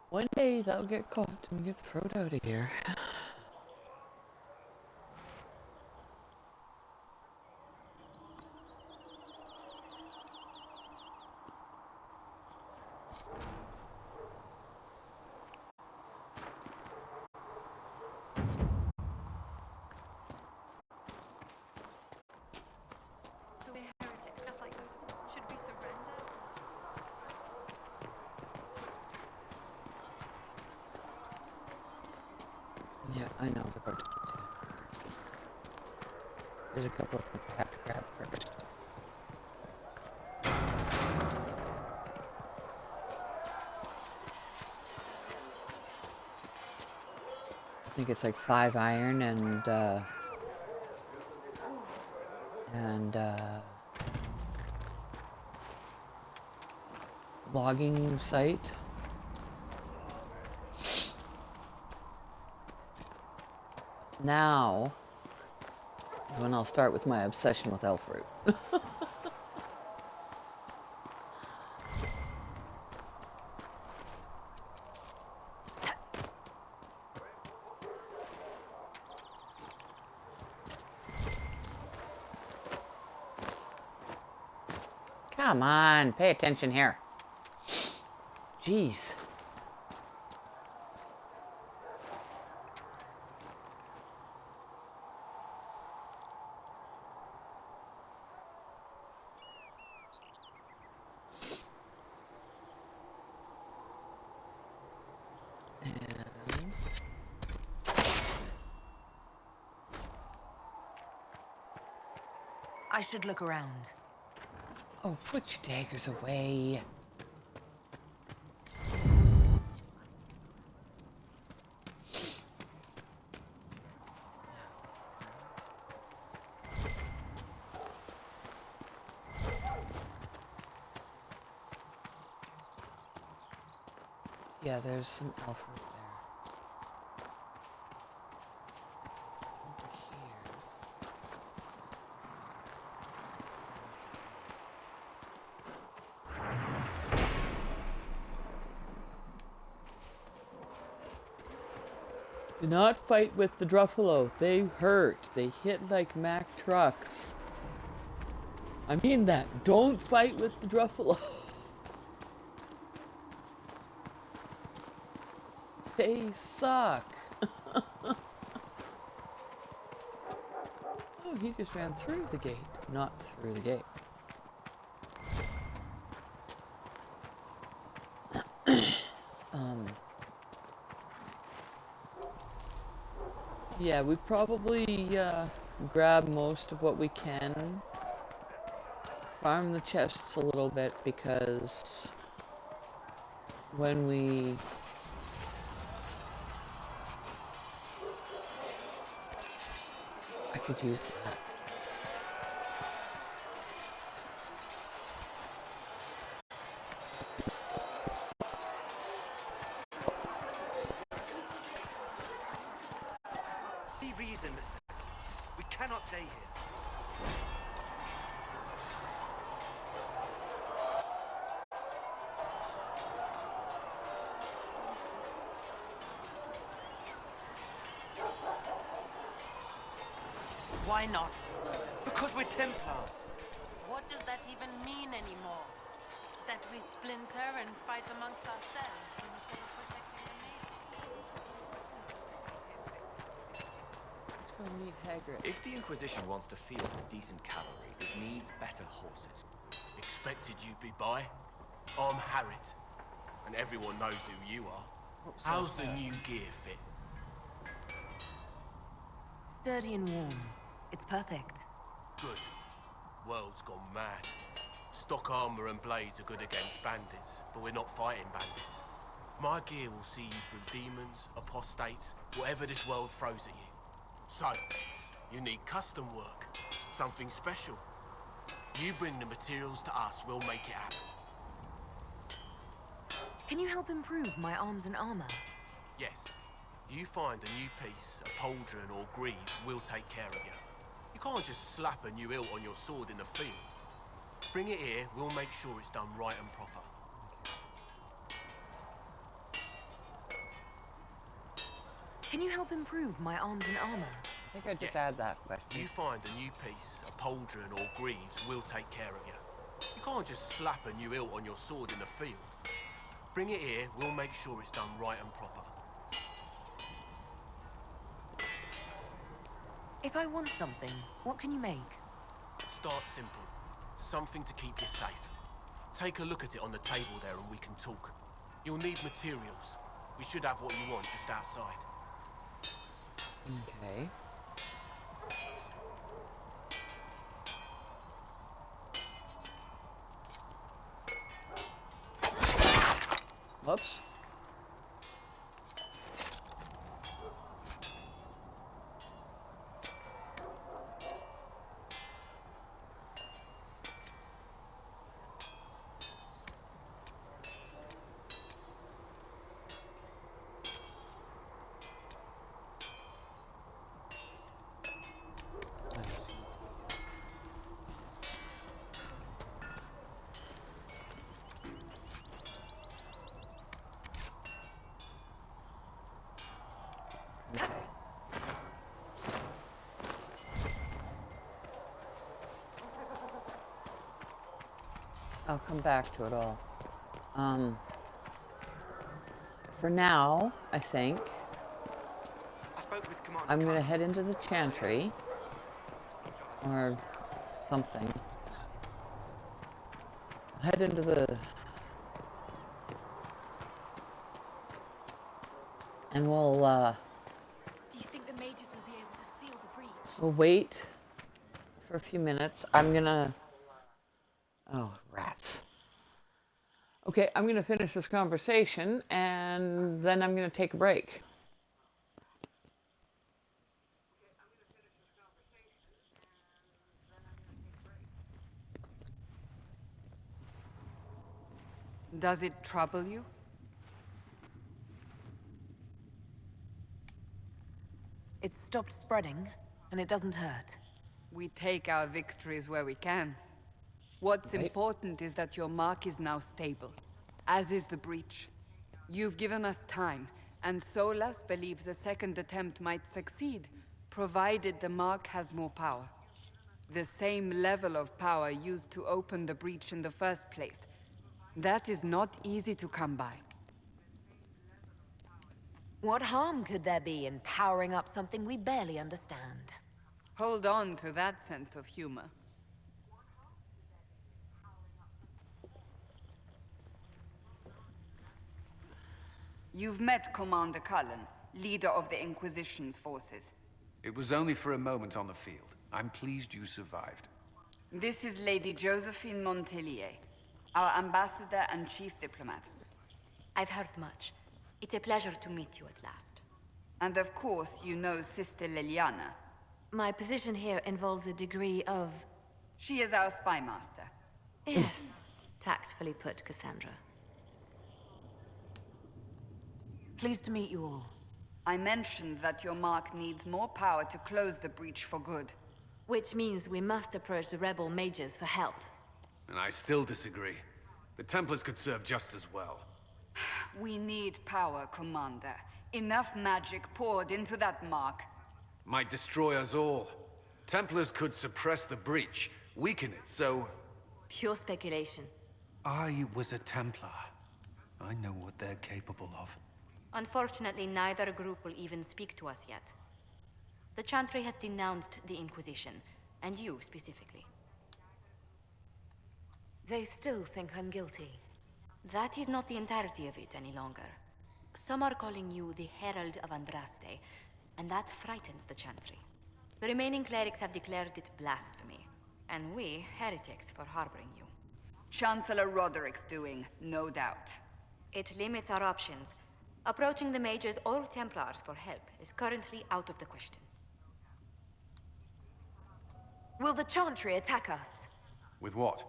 Speaker 1: One day they'll get caught and get thrown out of here. Yeah, I know. We're going to do. There's a couple of things I have to grab first. I think it's like 5 iron and logging site. Now is when I'll start with my obsession with elf fruit. Come on, pay attention here. Jeez.
Speaker 3: I should look around.
Speaker 1: Oh, put your daggers away. Yeah, there's some elf fruit there. Over here. Do not fight with the Druffalo. They hurt. They hit like Mack trucks. I mean that. Don't fight with the Druffalo. They suck. Oh, he just ran through the gate, not through the gate. Yeah, we probably grab most of what we can. Farm the chests a little bit because when we I could use that.
Speaker 10: See reason, Mr. We cannot stay here.
Speaker 11: Why not?
Speaker 10: Because we're Templars.
Speaker 11: What does that even mean anymore? That we splinter and fight amongst ourselves instead of protecting the natives?
Speaker 1: Let's go meet Hagrid.
Speaker 14: If the Inquisition wants to field a decent cavalry, it needs better horses.
Speaker 6: Expected you'd be by. I'm Harriet, and everyone knows who you are. How's the new gear fit?
Speaker 3: Sturdy and warm. It's perfect.
Speaker 6: Good. World's gone mad. Stock armor and blades are good against bandits, but we're not fighting bandits. My gear will see you through demons, apostates, whatever this world throws at you. So, you need custom work, something special. You bring the materials to us, we'll make it happen.
Speaker 3: Can you help improve my arms and armor?
Speaker 6: Yes. You find a new piece, a pauldron or greaves, we'll take care of you. You can't just slap a new hilt on your sword in the field. Bring it here, we'll make sure it's done right and proper.
Speaker 3: Can you help improve my arms and armor?
Speaker 1: I think I just add that question.
Speaker 6: You find a new piece, a pauldron or greaves, we'll take care of you. You can't just slap a new hilt on your sword in the field. Bring it here, we'll make sure it's done right and proper.
Speaker 3: If I want something, what can you make?
Speaker 6: Start simple. Something to keep you safe. Take a look at it on the table there and we can talk. You'll need materials. We should have what you want just outside.
Speaker 1: Okay. Whoops. I'll come back to it all. For now, I think I'm going to head into the chantry or something. I'll head into the... and we'll,
Speaker 12: Do you think the mages will be able to seal the breach?
Speaker 1: we'll wait for a few minutes. I'm going to... Oh, rats. Okay, I'm going to finish this conversation, and then I'm going to take a break.
Speaker 2: Does it trouble you?
Speaker 3: It's stopped spreading, and it doesn't hurt.
Speaker 2: We take our victories where we can. What's important is that your mark is now stable, as is the breach. You've given us time, and Solas believes a second attempt might succeed, provided the mark has more power. The same level of power used to open the breach in the first place. That is not easy to come by.
Speaker 3: What harm could there be in powering up something we barely understand?
Speaker 2: Hold on to that sense of humor. You've met Commander Cullen, leader of the Inquisition's forces.
Speaker 8: It was only for a moment on the field. I'm pleased you survived.
Speaker 2: This is Lady Josephine Montelier, our ambassador and chief diplomat.
Speaker 13: I've heard much. It's a pleasure to meet you at last.
Speaker 2: And of course, you know Sister Liliana.
Speaker 13: My position here involves a degree of...
Speaker 2: She is our spy master.
Speaker 13: Yes, tactfully put, Cassandra.
Speaker 3: Pleased to meet you all.
Speaker 2: I mentioned that your mark needs more power to close the breach for good.
Speaker 13: Which means we must approach the rebel mages for help.
Speaker 8: And I still disagree. The Templars could serve just as well.
Speaker 2: We need power, Commander. Enough magic poured into that mark.
Speaker 8: Might destroy us all. Templars could suppress the breach, weaken it, so...
Speaker 13: Pure speculation.
Speaker 8: I was a Templar. I know what they're capable of.
Speaker 13: Unfortunately, neither group will even speak to us yet. The Chantry has denounced the Inquisition, and you specifically.
Speaker 3: They still think I'm guilty.
Speaker 13: That is not the entirety of it any longer. Some are calling you the Herald of Andraste, and that frightens the Chantry. The remaining clerics have declared it blasphemy, and we, heretics, for harboring you.
Speaker 2: Chancellor Roderick's doing, no doubt.
Speaker 13: It limits our options. Approaching the mages or Templars for help is currently out of the question.
Speaker 3: Will the Chantry attack us?
Speaker 8: With what?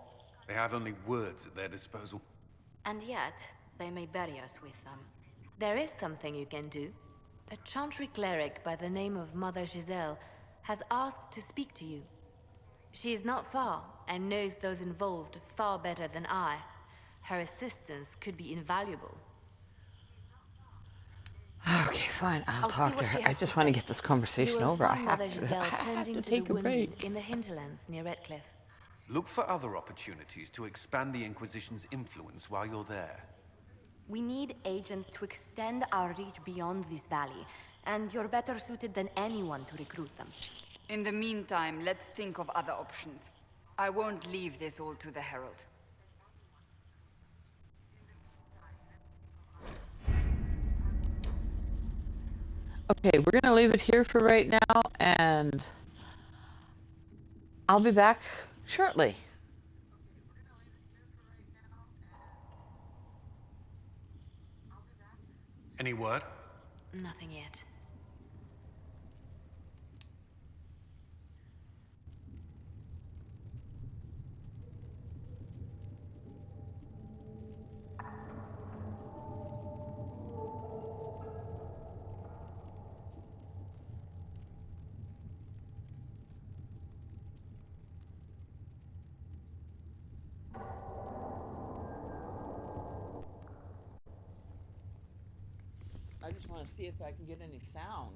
Speaker 8: They have only words at their disposal.
Speaker 13: And yet, they may bury us with them. There is something you can do. A Chantry cleric by the name of Mother Giselle has asked to speak to you. She is not far, and knows those involved far better than I. Her assistance could be invaluable.
Speaker 1: Okay, fine. I'll talk to her. I just want to get this conversation over. I have to take a break.
Speaker 13: In the hinterlands near Redcliffe.
Speaker 8: Look for other opportunities to expand the Inquisition's influence while you're there.
Speaker 13: We need agents to extend our reach beyond this valley, and you're better suited than anyone to recruit them.
Speaker 2: In the meantime, let's think of other options. I won't leave this all to the Herald.
Speaker 1: Okay, we're gonna leave it here for right now, and I'll be back shortly.
Speaker 8: Any word?
Speaker 13: Nothing yet.
Speaker 1: I just want to see if I can get any sound.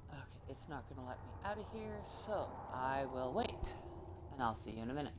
Speaker 1: Okay, it's not going to let me out of here, so I will wait. And I'll see you in a minute.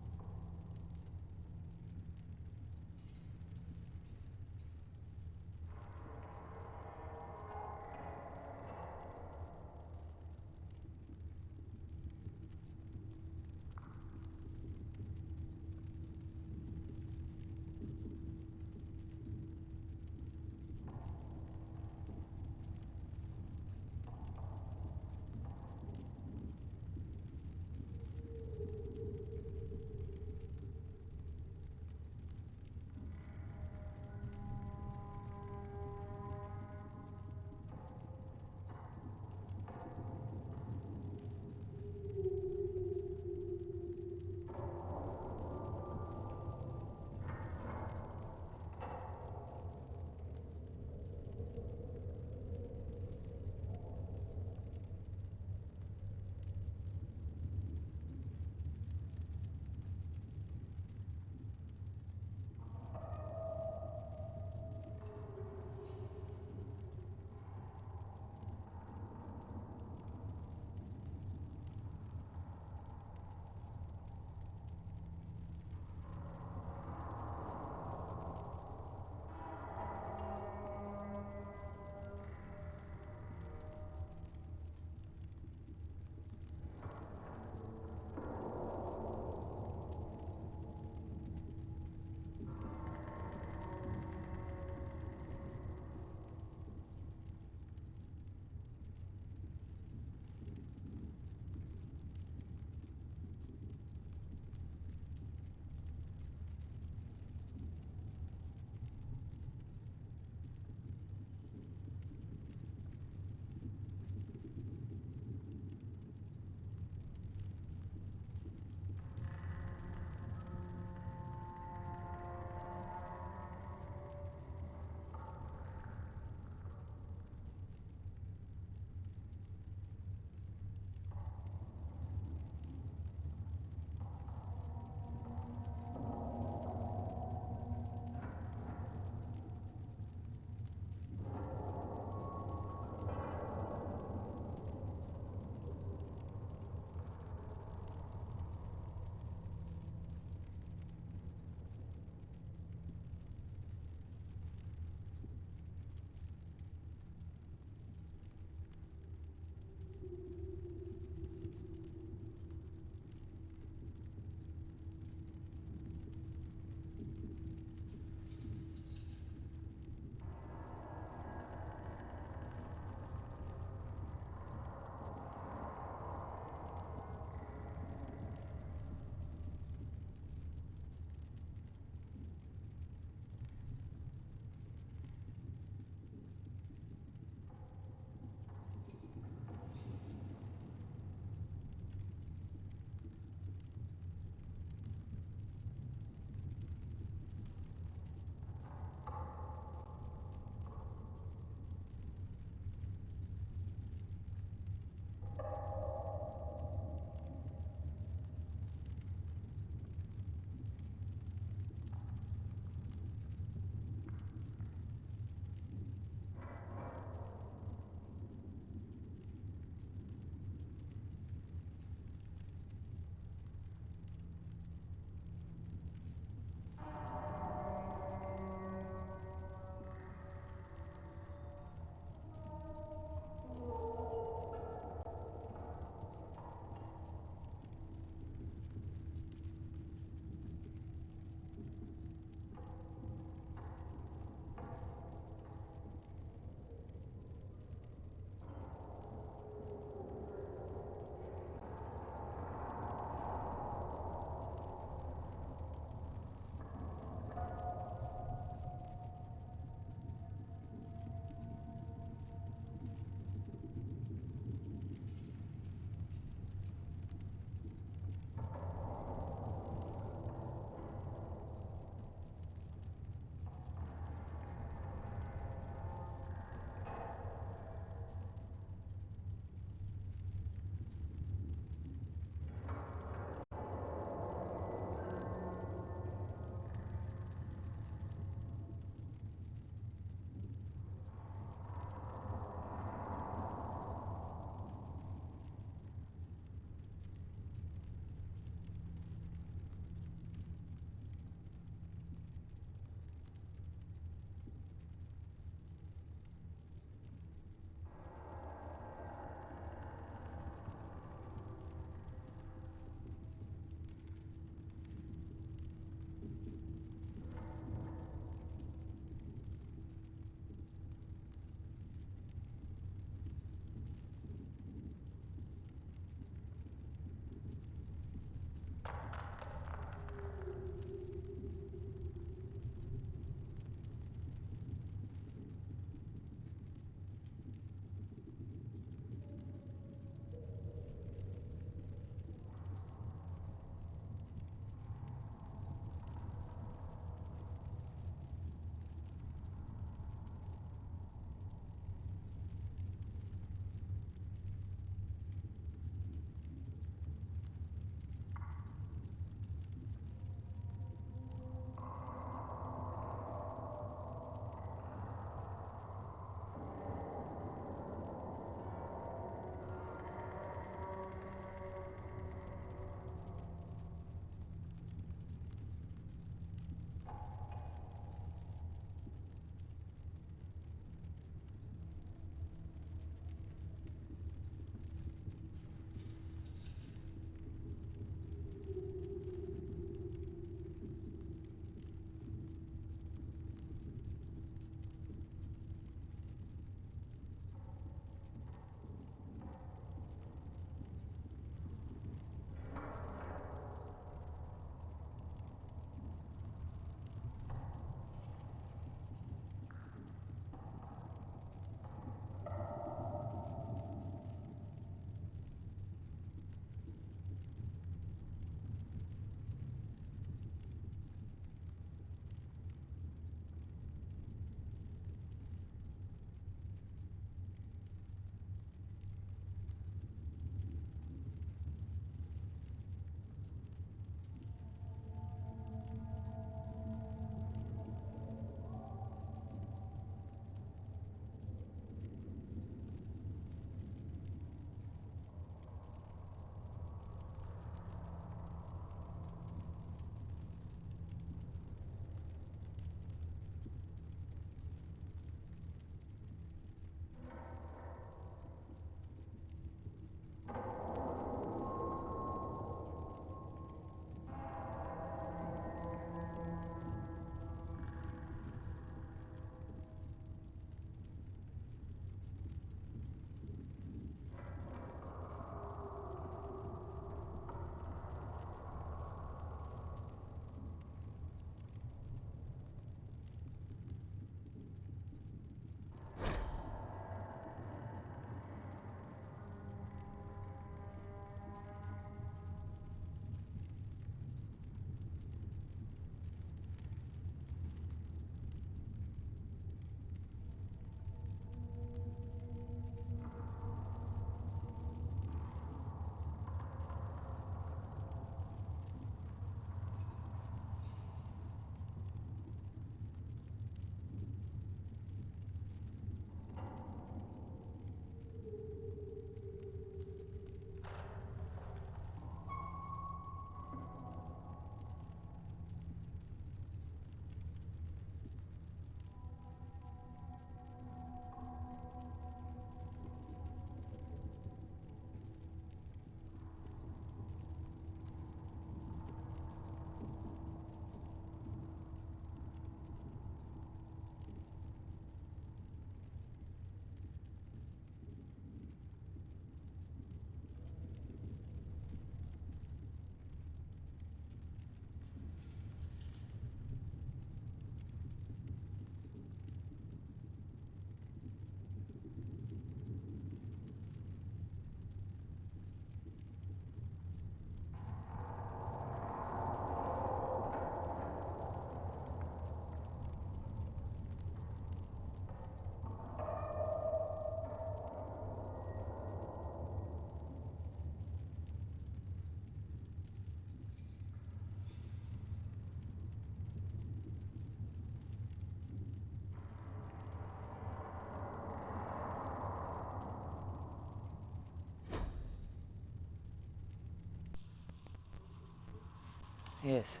Speaker 1: Yes.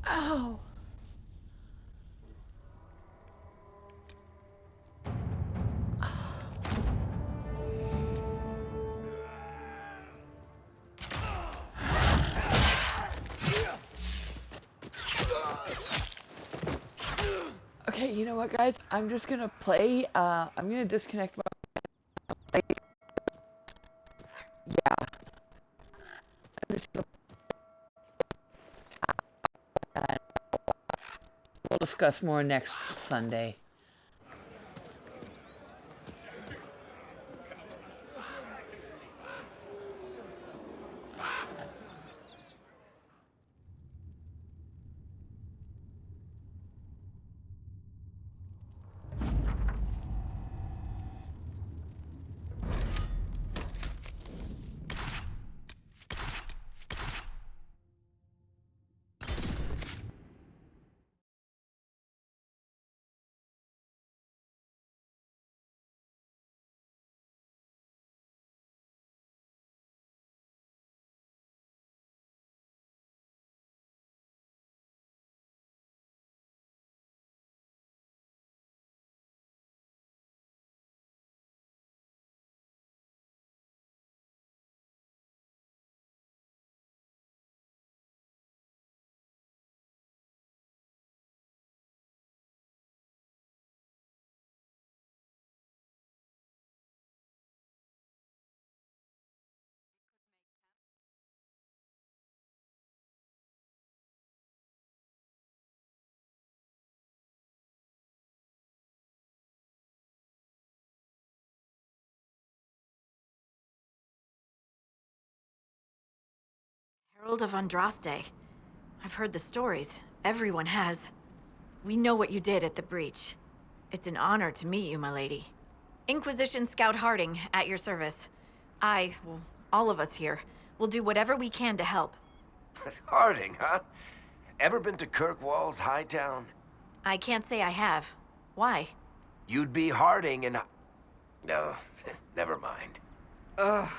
Speaker 1: Ow! Okay, you know what, guys? I'm just gonna play. I'm gonna disconnect my. Yeah. I'm just gonna. We'll discuss more next Sunday.
Speaker 15: Herald of Andraste. I've heard the stories. Everyone has. We know what you did at the breach. It's an honor to meet you, my lady. Inquisition Scout Harding, at your service. Well, all of us here, will do whatever we can to help.
Speaker 16: Harding, huh? Ever been to Kirkwall's Hightown?
Speaker 15: I can't say I have. Why?
Speaker 16: You'd be Harding and... No, never mind.
Speaker 2: Ugh.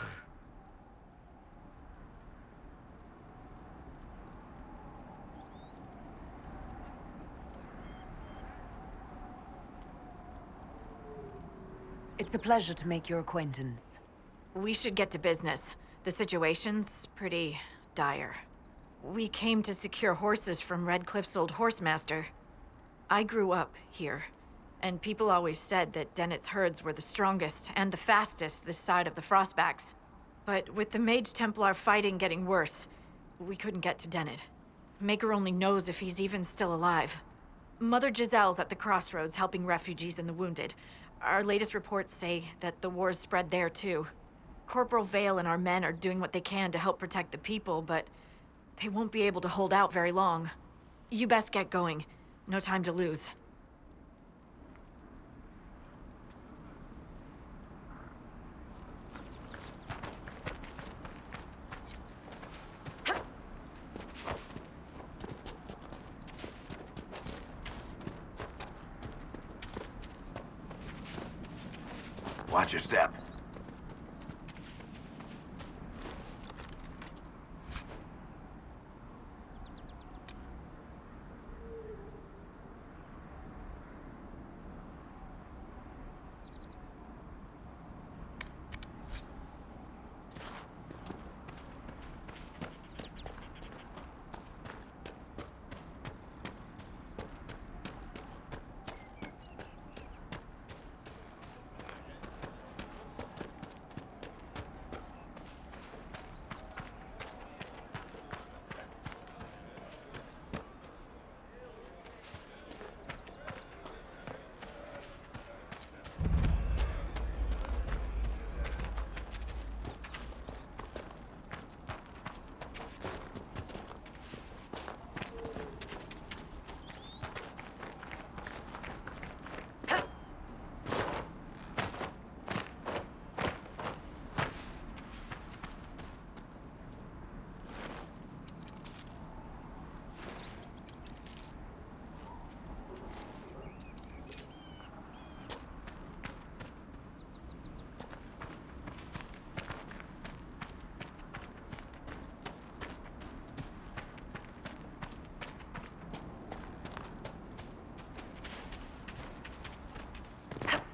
Speaker 3: It's a pleasure to make your acquaintance.
Speaker 15: We should get to business. The situation's pretty dire. We came to secure horses from Redcliffe's old horsemaster. I grew up here, and people always said that Dennett's herds were the strongest and the fastest this side of the Frostbacks. But with the Mage Templar fighting getting worse, we couldn't get to Dennett. Maker only knows if he's even still alive. Mother Giselle's at the crossroads helping refugees and the wounded. Our latest reports say that the war's spread there too. Corporal Vale and our men are doing what they can to help protect the people, but they won't be able to hold out very long. You best get going. No time to lose.
Speaker 16: Watch your step.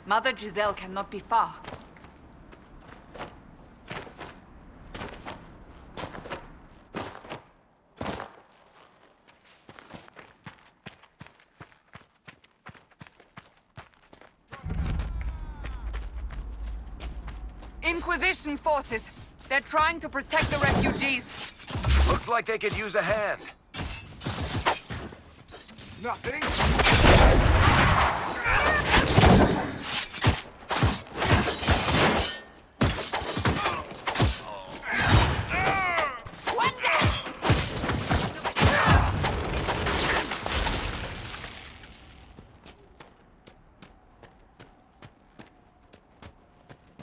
Speaker 2: Mother Giselle cannot be far. Inquisition forces. They're trying to protect the refugees.
Speaker 16: Looks like they could use a hand.
Speaker 6: Nothing.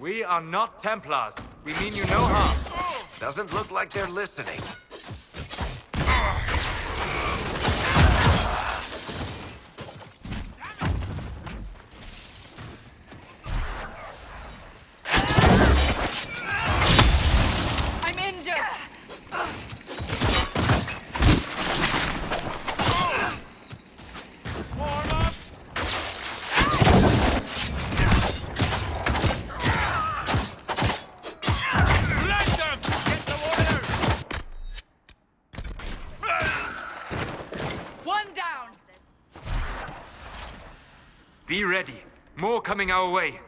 Speaker 5: We are not Templars. We mean you no harm.
Speaker 16: Doesn't look like they're listening.
Speaker 2: I'm injured. One down.
Speaker 5: Be ready. More coming our way.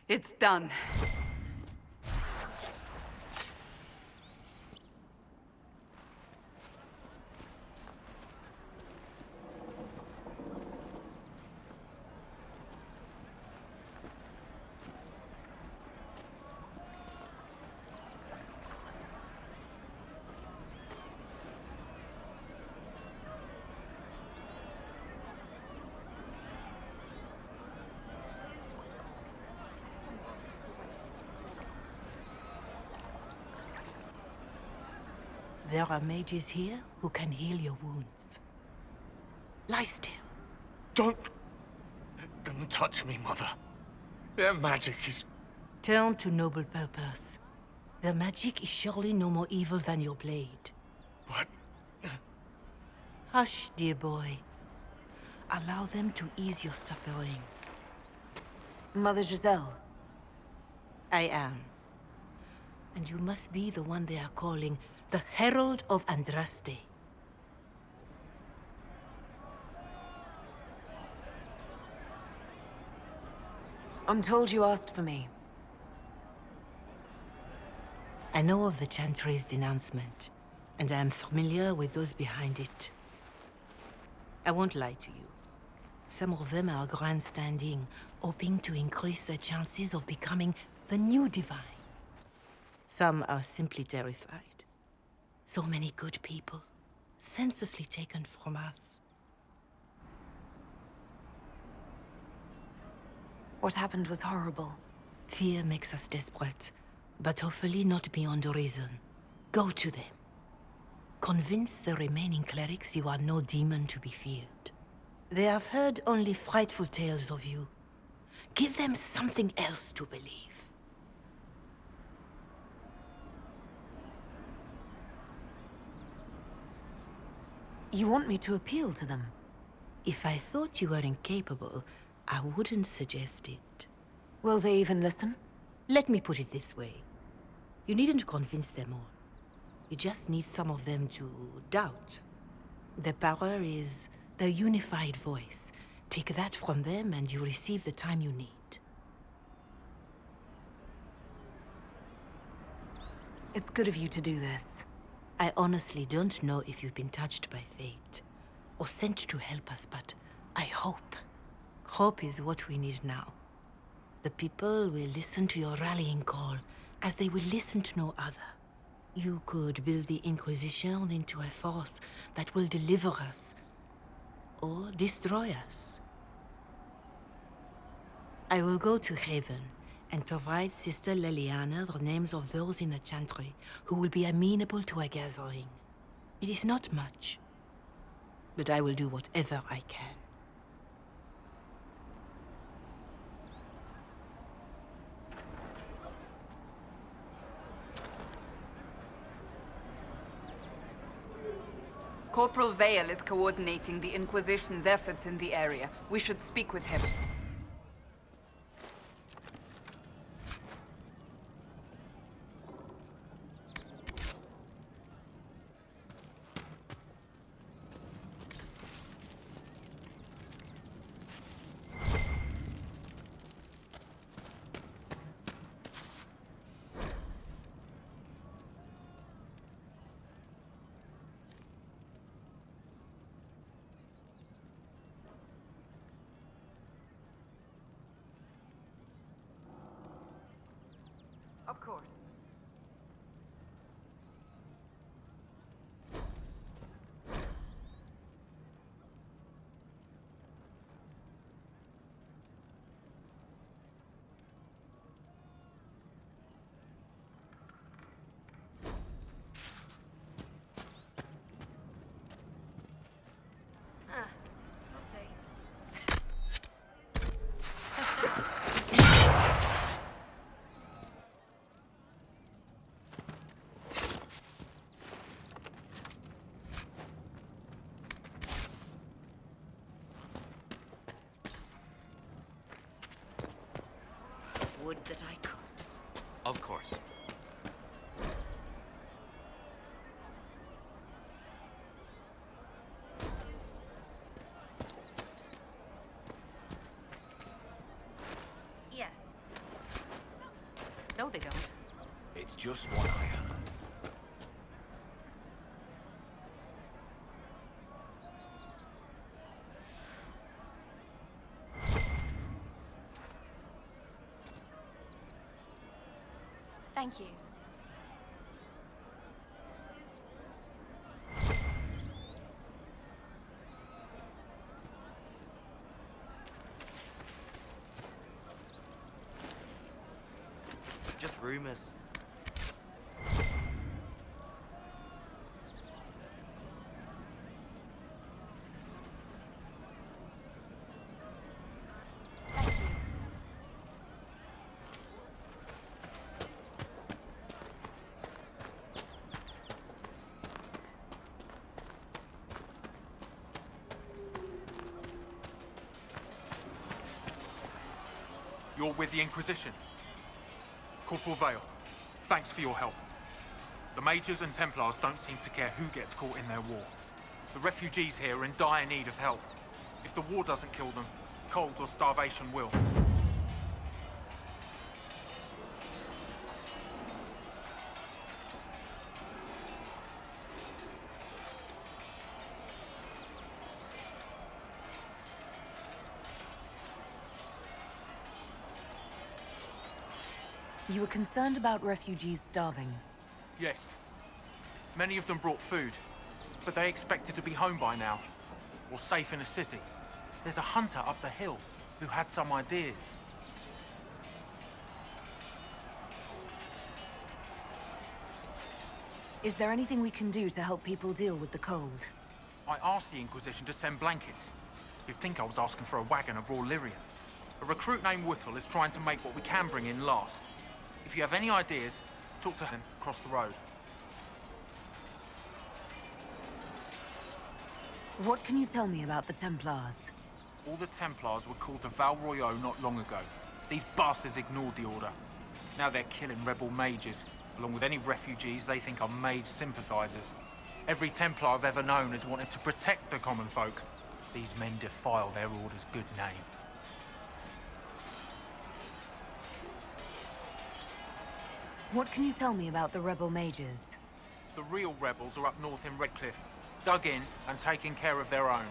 Speaker 2: It's done.
Speaker 17: There are mages here who can heal your wounds. Lie still.
Speaker 6: Don't touch me, Mother. Their magic is...
Speaker 17: Turn to noble purpose. Their magic is surely no more evil than your blade.
Speaker 6: What?
Speaker 17: Hush, dear boy. Allow them to ease your suffering.
Speaker 3: Mother Giselle.
Speaker 17: I am. And you must be the one they are calling the Herald of Andraste.
Speaker 3: I'm told you asked for me.
Speaker 17: I know of the Chantry's denouncement, and I am familiar with those behind it. I won't lie to you. Some of them are grandstanding, hoping to increase their chances of becoming the new divine. Some are simply terrified. So many good people, senselessly taken from us.
Speaker 3: What happened was horrible.
Speaker 17: Fear makes us desperate, but hopefully not beyond reason. Go to them. Convince the remaining clerics you are no demon to be feared. They have heard only frightful tales of you. Give them something else to believe.
Speaker 3: You want me to appeal to them?
Speaker 17: If I thought you were incapable, I wouldn't suggest it.
Speaker 3: Will they even listen?
Speaker 17: Let me put it this way. You needn't convince them all. You just need some of them to doubt. Their power is their unified voice. Take that from them and you receive the time you need.
Speaker 3: It's good of you to do this.
Speaker 17: I honestly don't know if you've been touched by fate, or sent to help us, but I hope. Hope is what we need now. The people will listen to your rallying call, as they will listen to no other. You could build the Inquisition into a force that will deliver us, or destroy us. I will go to Haven and provide Sister Leliana the names of those in the Chantry who will be amenable to a gathering. It is not much, but I will do whatever I can.
Speaker 2: Corporal Vale is coordinating the Inquisition's efforts in the area. We should speak with him. Of course.
Speaker 11: We'll see.
Speaker 12: Would that I could.
Speaker 14: Of course.
Speaker 12: Yes. No, they don't.
Speaker 14: It's just what I heard.
Speaker 11: Thank you.
Speaker 10: Just rumors.
Speaker 11: Thank you.
Speaker 18: You're with the Inquisition. Corporal Vale, thanks for your help. The Mages and Templars don't seem to care who gets caught in their war. The refugees here are in dire need of help. If the war doesn't kill them, cold or starvation will.
Speaker 3: You were concerned about refugees starving.
Speaker 18: Yes. Many of them brought food, but they expected to be home by now, or safe in a city. There's a hunter up the hill who had some ideas.
Speaker 3: Is there anything we can do to help people deal with the cold?
Speaker 18: I asked the Inquisition to send blankets. You'd think I was asking for a wagon of raw Lyria. A recruit named Whittle is trying to make what we can bring in last. If you have any ideas, talk to him across the road.
Speaker 3: What can you tell me about the Templars?
Speaker 18: All the Templars were called to Val Royeaux not long ago. These bastards ignored the order. Now they're killing rebel mages. along with any refugees they think are mage sympathizers. Every Templar I've ever known has wanted to protect the common folk. These men defile their order's good name.
Speaker 3: What can you tell me about the rebel mages?
Speaker 18: The real rebels are up north in Redcliffe, dug in and taking care of their own.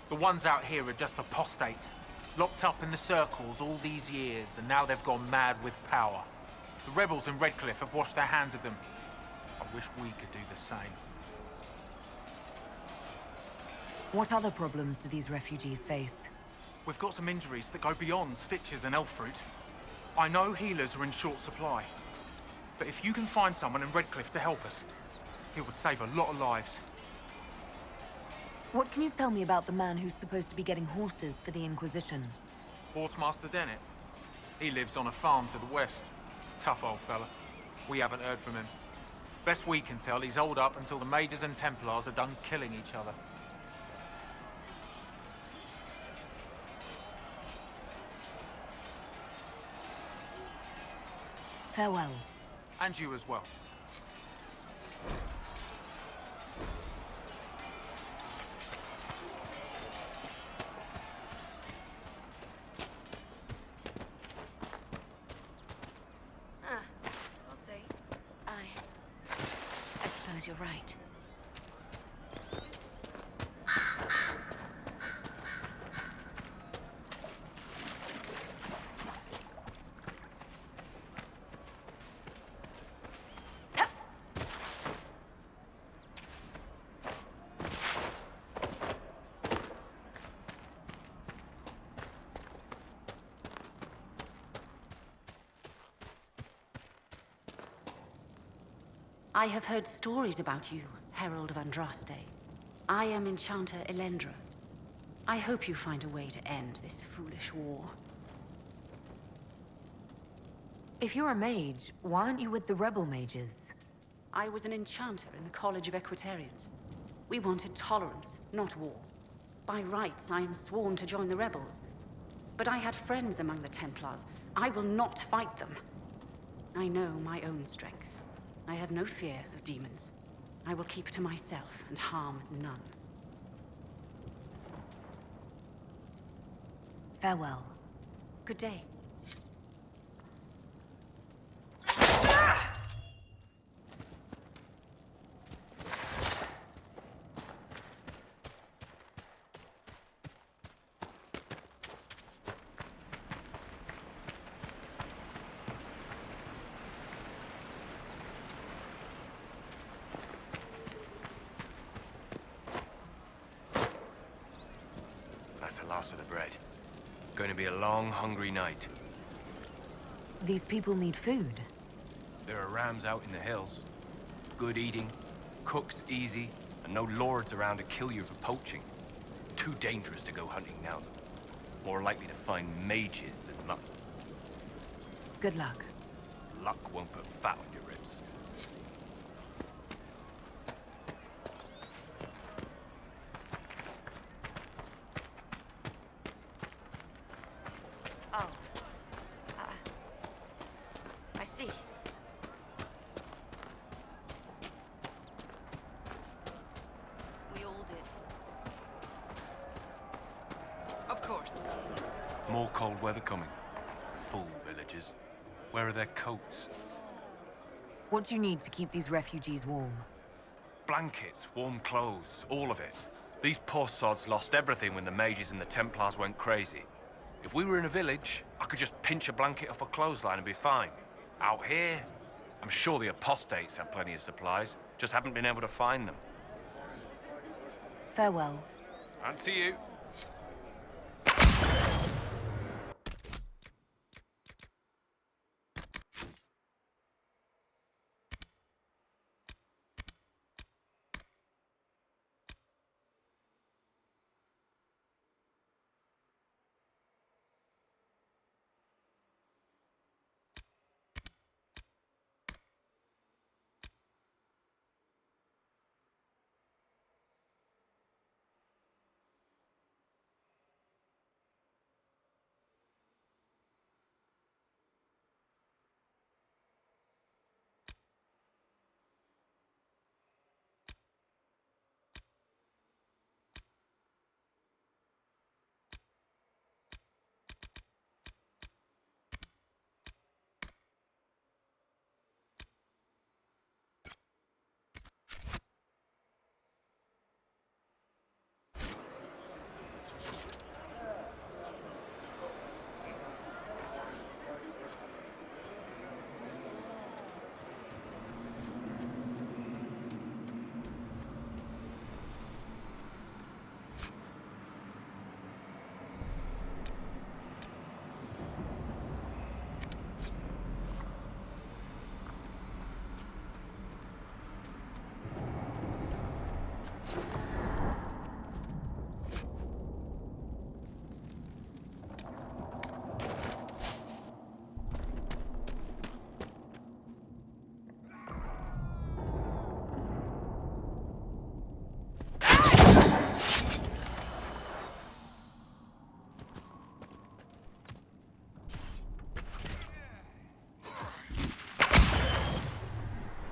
Speaker 18: The ones out here are just apostates, locked up in the circles all these years, and now they've gone mad with power. The rebels in Redcliffe have washed their hands of them. I wish we could do the same.
Speaker 3: What other problems do these refugees face?
Speaker 18: We've got some injuries that go beyond stitches and elf fruit. I know healers are in short supply, but if you can find someone in Redcliffe to help us, it would save a lot of lives.
Speaker 3: What can you tell me about the man who's supposed to be getting horses for the Inquisition?
Speaker 18: Horsemaster Dennett. He lives on a farm to the west. Tough old fella. We haven't heard from him. Best we can tell, he's holed up until the Mages and Templars are done killing each other.
Speaker 3: Farewell.
Speaker 18: And you as well.
Speaker 12: We'll see. I suppose you're right.
Speaker 19: I have heard stories about you, Herald of Andraste. I am Enchanter Elendra. I hope you find a way to end this foolish war.
Speaker 3: If you're a mage, why aren't you with the rebel mages?
Speaker 19: I was an enchanter in the College of Equitarians. We wanted tolerance, not war. By rights, I am sworn to join the rebels. But I had friends among the Templars. I will not fight them. I know my own strength. I have no fear of demons. I will keep to myself and harm none.
Speaker 3: Farewell.
Speaker 19: Good day.
Speaker 16: That's the last of the bread. Going to be a long, hungry night.
Speaker 3: These people need food.
Speaker 16: There are rams out in the hills. Good eating, cooks easy, and no lords around to kill you for poaching. Too dangerous to go hunting now. More likely to find mages than luck.
Speaker 3: Good luck.
Speaker 16: Luck won't put fat on your ribs.
Speaker 12: Oh. I see. We all did.
Speaker 2: Of course.
Speaker 16: More cold weather coming. Fool villagers. Where are their coats?
Speaker 3: What do you need to keep these refugees warm?
Speaker 16: Blankets, warm clothes, all of it. These poor sods lost everything when the mages and the Templars went crazy. If we were in a village, I could just pinch a blanket off a clothesline and be fine. Out here, I'm sure the apostates have plenty of supplies, just haven't been able to find them.
Speaker 3: Farewell.
Speaker 16: And to you.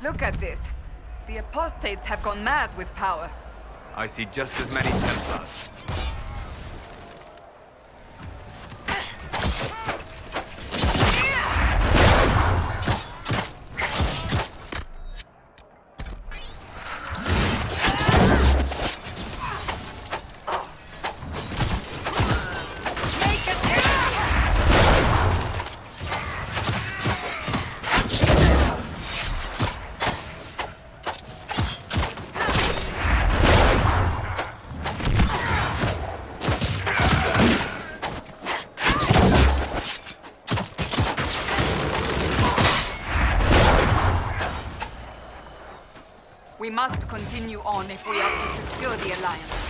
Speaker 2: Look at this. The apostates have gone mad with power.
Speaker 5: I see just as many Templars.
Speaker 2: We must continue on if we are to secure the Alliance.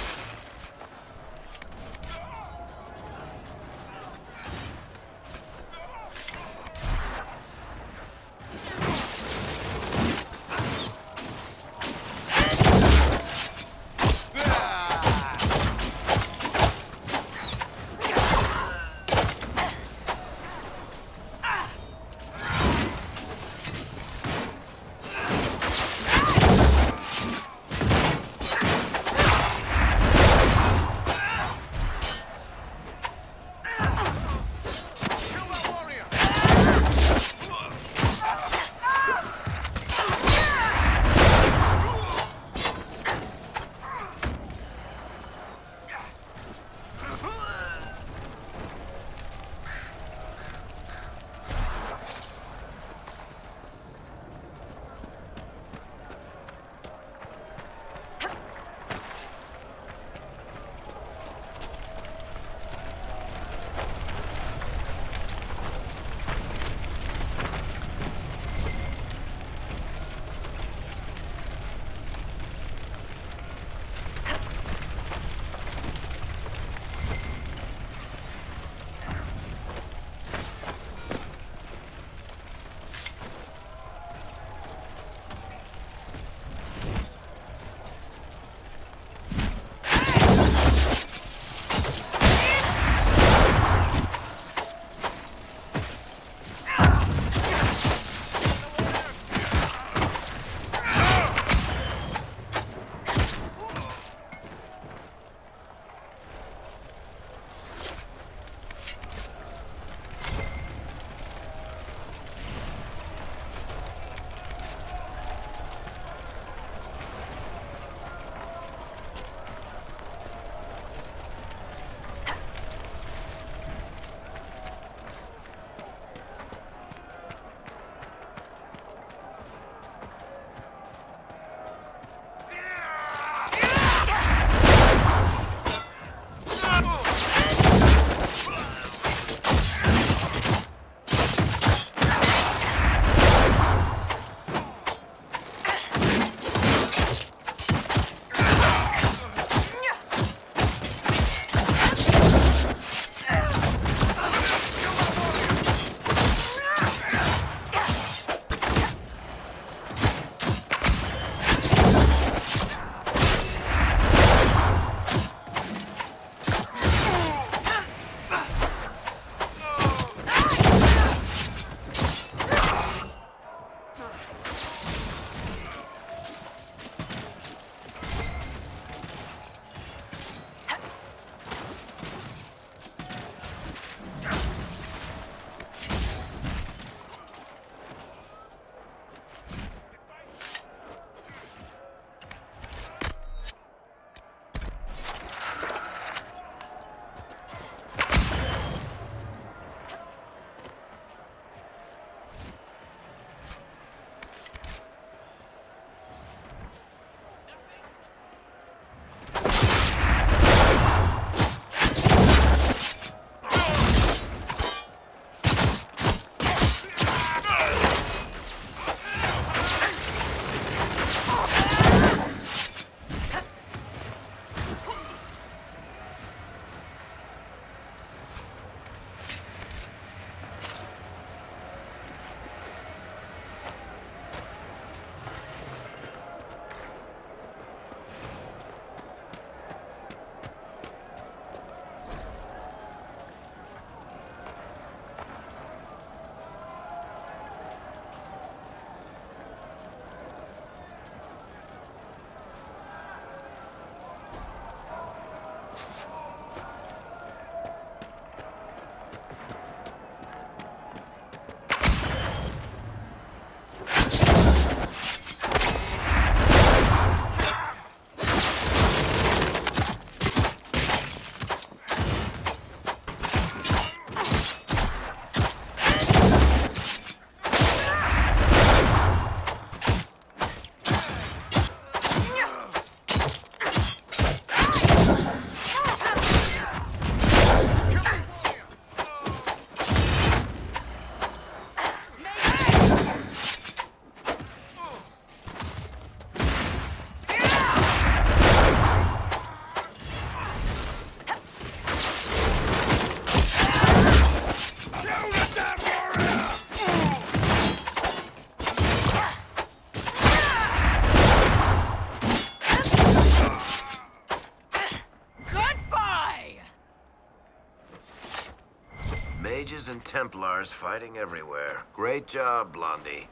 Speaker 20: Mages and Templars fighting everywhere. Great job, Blondie.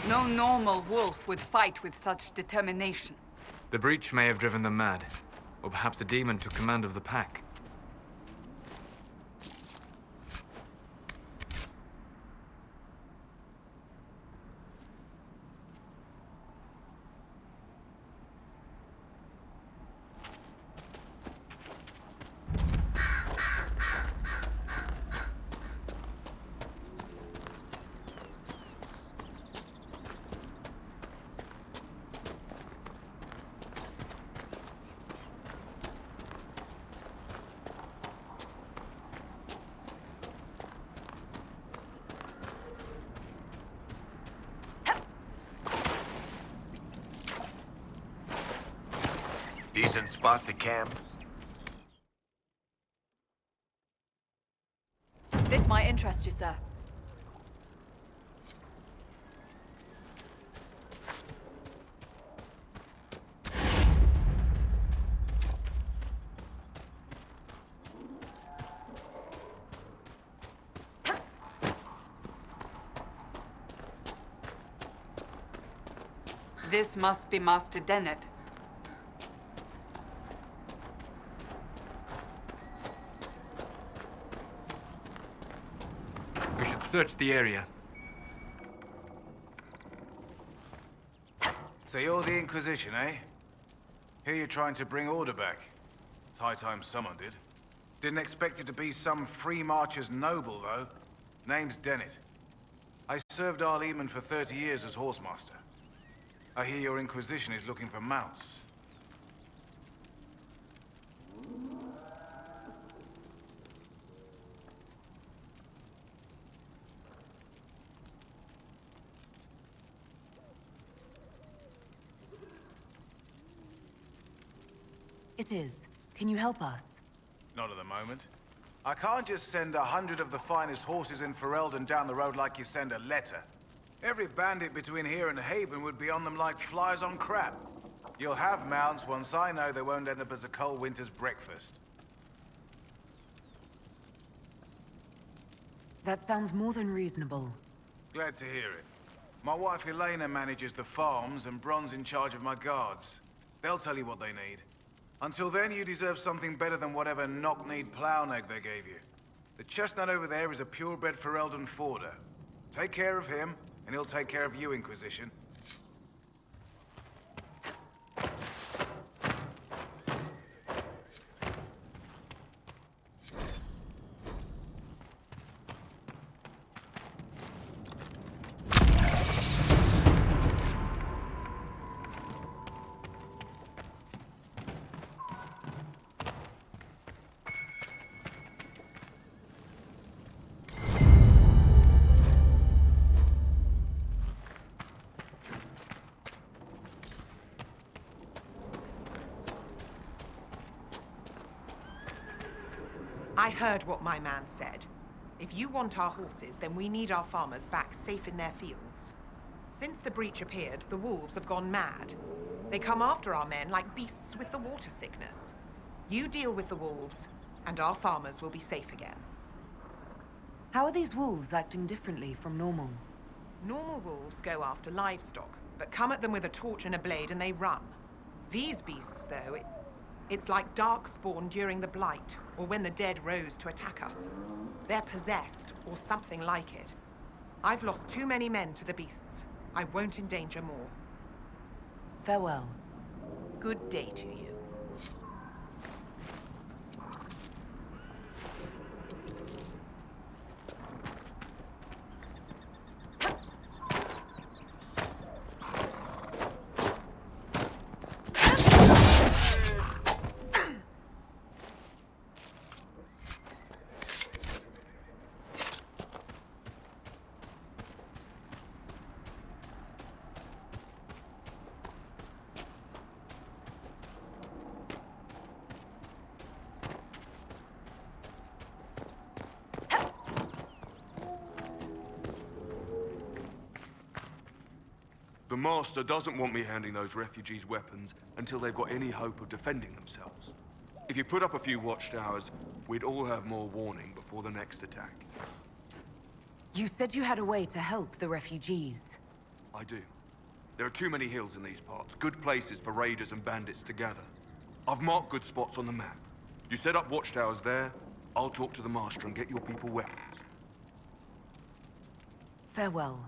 Speaker 2: No normal wolf would fight with such determination.
Speaker 5: The breach may have driven them mad. Or perhaps a demon took command of the pack.
Speaker 20: Decent spot to camp?
Speaker 3: This might interest you, sir.
Speaker 2: This must be Master Dennett.
Speaker 5: We should search the area.
Speaker 21: So you're the Inquisition, eh? Here you're trying to bring order back. It's high time someone did. Didn't expect it to be some free marcher's noble, though. Name's Dennett. I served Arleman for 30 years as horsemaster. I hear your Inquisition is looking for mounts.
Speaker 3: It is. Can you help us?
Speaker 21: Not at the moment. I can't just send 100 of the finest horses in Ferelden down the road like you send a letter. Every bandit between here and Haven would be on them like flies on crap. You'll have mounts once I know they won't end up as a cold winter's breakfast.
Speaker 3: That sounds more than reasonable.
Speaker 21: Glad to hear it. My wife Elena manages the farms and Bron's in charge of my guards. They'll tell you what they need. Until then, you deserve something better than whatever knock-kneed plow-neg they gave you. The chestnut over there is a purebred Ferelden forder. Take care of him, and he'll take care of you, Inquisition.
Speaker 22: I heard what my man said. If you want our horses, then we need our farmers back safe in their fields. Since the breach appeared, the wolves have gone mad. They come after our men like beasts with the water sickness. You deal with the wolves, and our farmers will be safe again.
Speaker 3: How are these wolves acting differently from normal?
Speaker 22: Normal wolves go after livestock, but come at them with a torch and a blade and they run. These beasts, though, it's like darkspawn during the Blight, or when the dead rose to attack us. They're possessed, or something like it. I've lost too many men to the beasts. I won't endanger more.
Speaker 3: Farewell.
Speaker 22: Good day to you.
Speaker 23: The Master doesn't want me handing those refugees weapons until they've got any hope of defending themselves. If you put up a few watchtowers, we'd all have more warning before the next attack.
Speaker 3: You said you had a way to help the refugees.
Speaker 23: I do. There are too many hills in these parts, good places for raiders and bandits to gather. I've marked good spots on the map. You set up watchtowers there, I'll talk to the Master and get your people weapons.
Speaker 3: Farewell.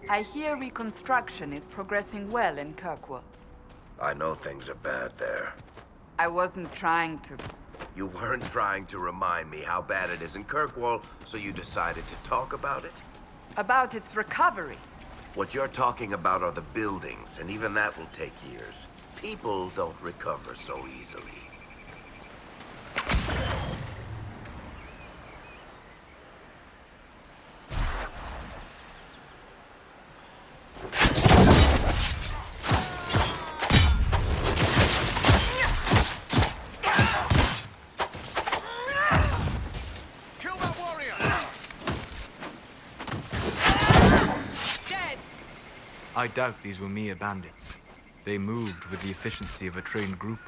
Speaker 2: I hear reconstruction is progressing well in Kirkwall.
Speaker 20: I know things are bad there.
Speaker 2: I wasn't trying to...
Speaker 20: You weren't trying to remind me how bad it is in Kirkwall, so you decided to talk about it?
Speaker 2: About its recovery.
Speaker 20: What you're talking about are the buildings, and even that will take years. People don't recover so easily.
Speaker 5: I doubt these were mere bandits. They moved with the efficiency of a trained group.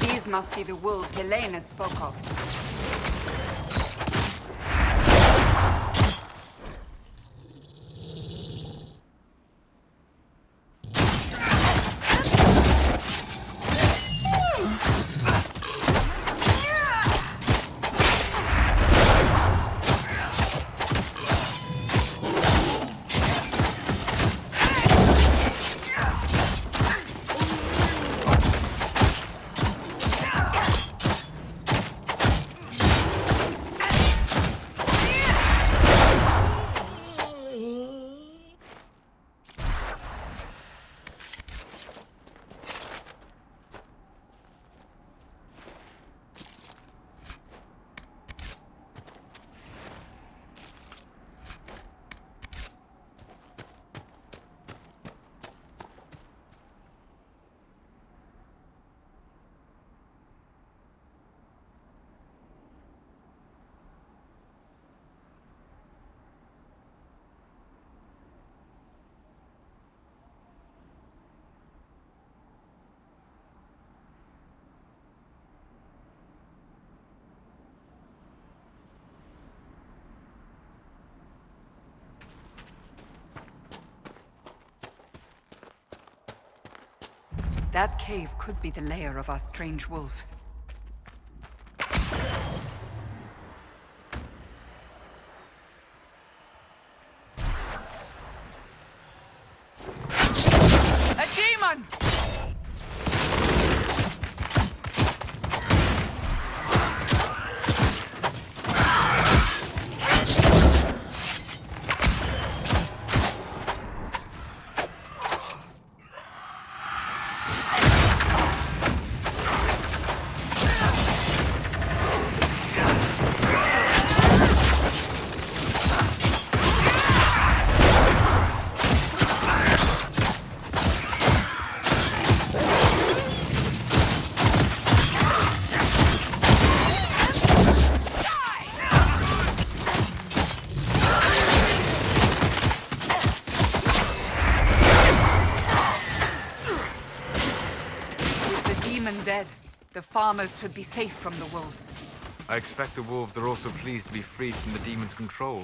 Speaker 2: These must be the wolves Helena spoke of. That cave could be the lair of our strange wolves. A demon! Dead. The farmers should be safe from the wolves.
Speaker 5: I expect the wolves are also pleased to be freed from the demon's control.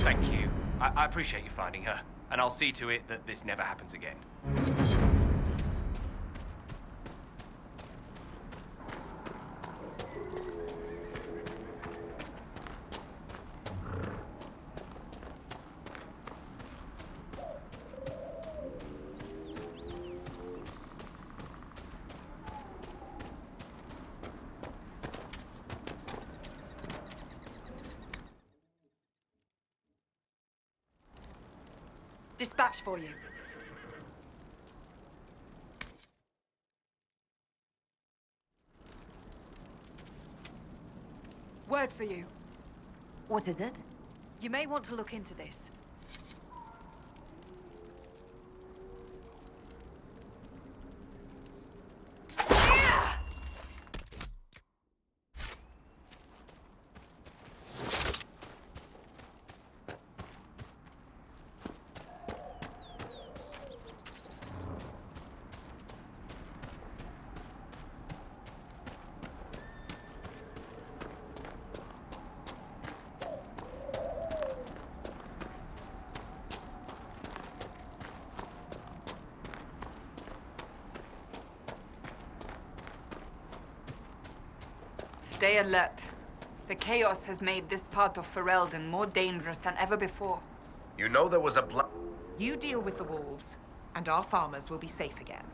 Speaker 16: Thank you. I appreciate you finding her, and I'll see to it that this never happens again.
Speaker 15: Dispatch for you. Word for you.
Speaker 3: What is it?
Speaker 15: You may want to look into this.
Speaker 2: Stay alert. The chaos has made this part of Ferelden more dangerous than ever before.
Speaker 20: You know there was a plan.
Speaker 22: You deal with the wolves, and our farmers will be safe again.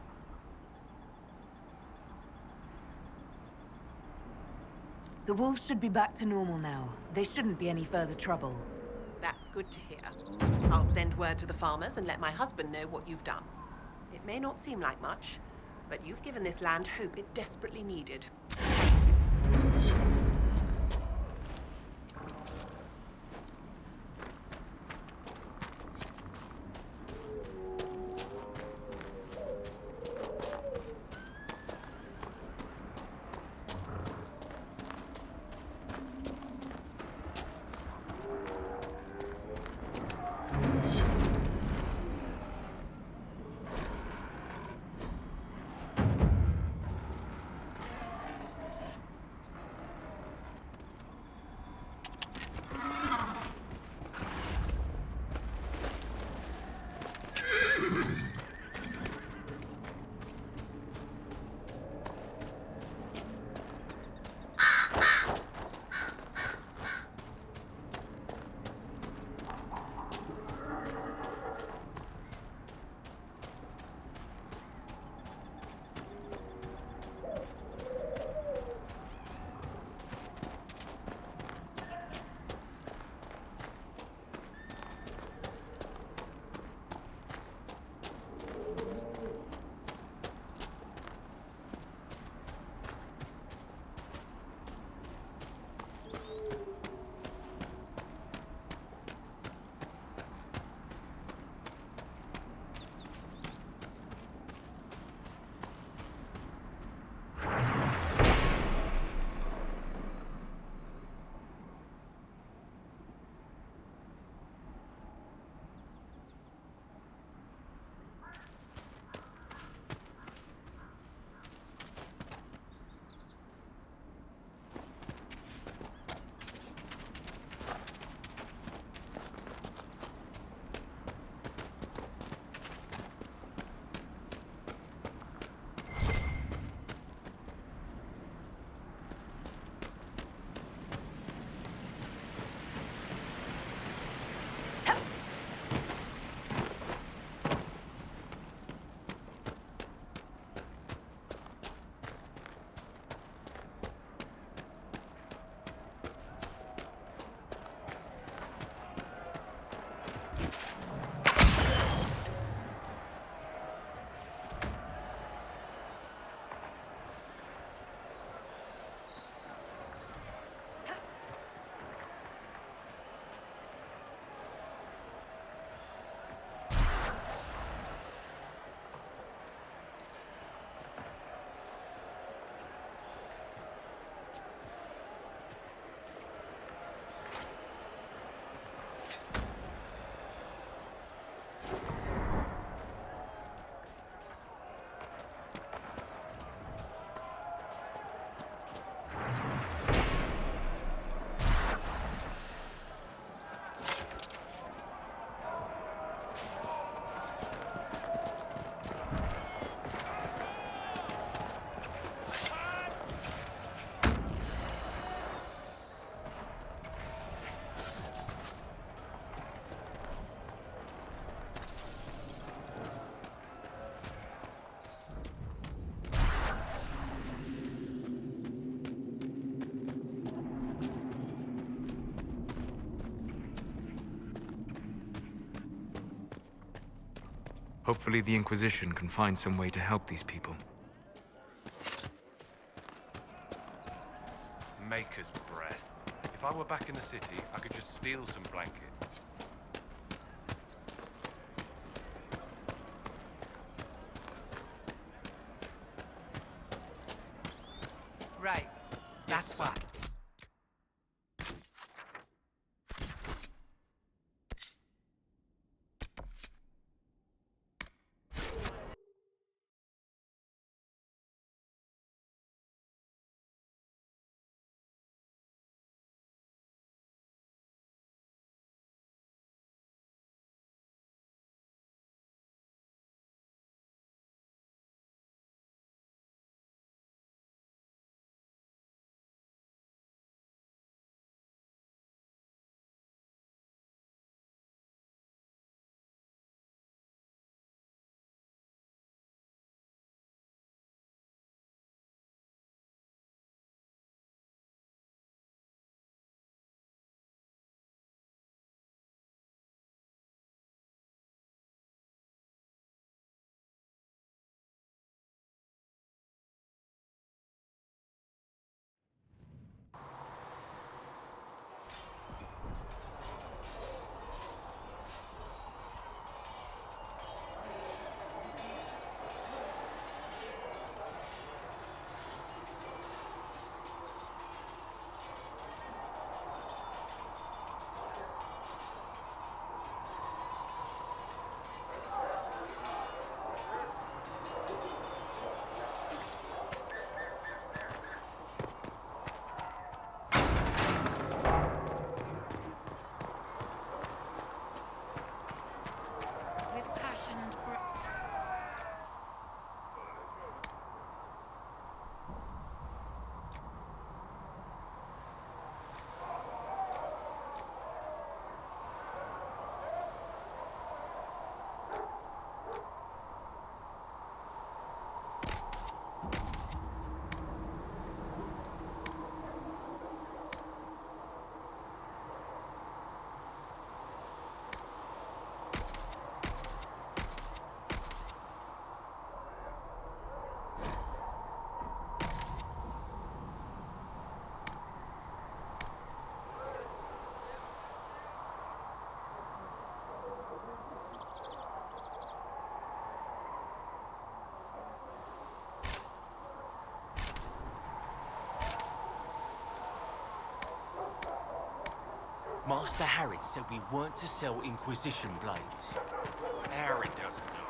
Speaker 3: The wolves should be back to normal now. There shouldn't be any further trouble.
Speaker 22: That's good to hear. I'll send word to the farmers and let my husband know what you've done. It may not seem like much, but you've given this land hope it desperately needed.
Speaker 5: Hopefully the Inquisition can find some way to help these people.
Speaker 16: Maker's breath. If I were back in the city, I could just steal some blankets.
Speaker 10: Right. That's why.
Speaker 11: With passion and
Speaker 10: Master Harry said we weren't to sell Inquisition blades.
Speaker 8: Harry doesn't know.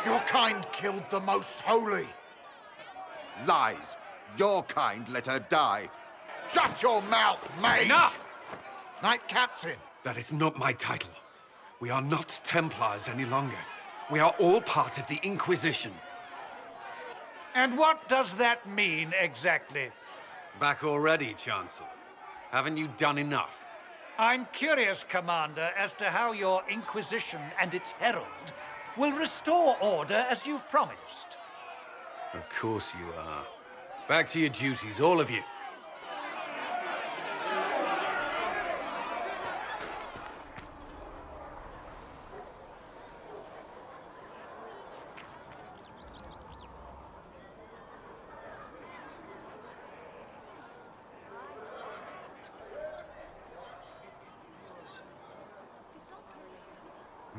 Speaker 4: Your kind killed the most holy. Lies. Your kind let her die. Shut your mouth, mate!
Speaker 8: Enough!
Speaker 4: Knight Captain.
Speaker 8: That is not my title. We are not Templars any longer. We are all part of the Inquisition.
Speaker 7: And what does that mean, exactly?
Speaker 8: Back already, Chancellor. Haven't you done enough?
Speaker 7: I'm curious, Commander, as to how your Inquisition and its herald will restore order as you've promised.
Speaker 8: Of course you are. Back to your duties, all of you.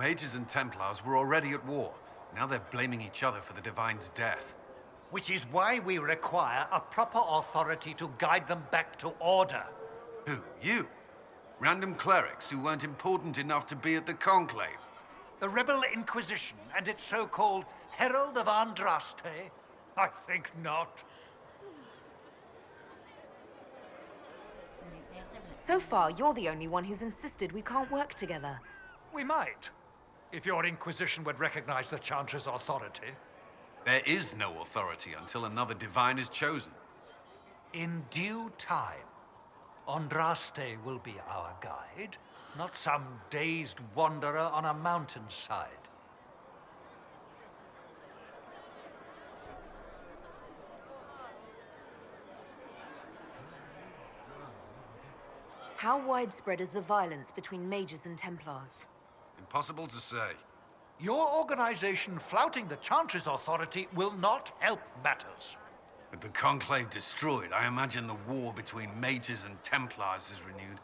Speaker 8: Mages and Templars were already at war. Now they're blaming each other for the Divine's death.
Speaker 7: Which is why we require a proper authority to guide them back to order.
Speaker 8: Who? You? Random clerics who weren't important enough to be at the Conclave?
Speaker 7: The Rebel Inquisition and its so-called Herald of Andraste? I think not.
Speaker 3: So far, you're the only one who's insisted we can't work together.
Speaker 7: We might, if your Inquisition would recognize the Chantry's authority.
Speaker 8: There is no authority until another Divine is chosen.
Speaker 7: In due time, Andraste will be our guide, not some dazed wanderer on a mountainside.
Speaker 3: How widespread is the violence between mages and Templars?
Speaker 8: Impossible to say.
Speaker 7: Your organization flouting the Chantry's authority will not help matters.
Speaker 8: With the Conclave destroyed, I imagine the war between mages and Templars is renewed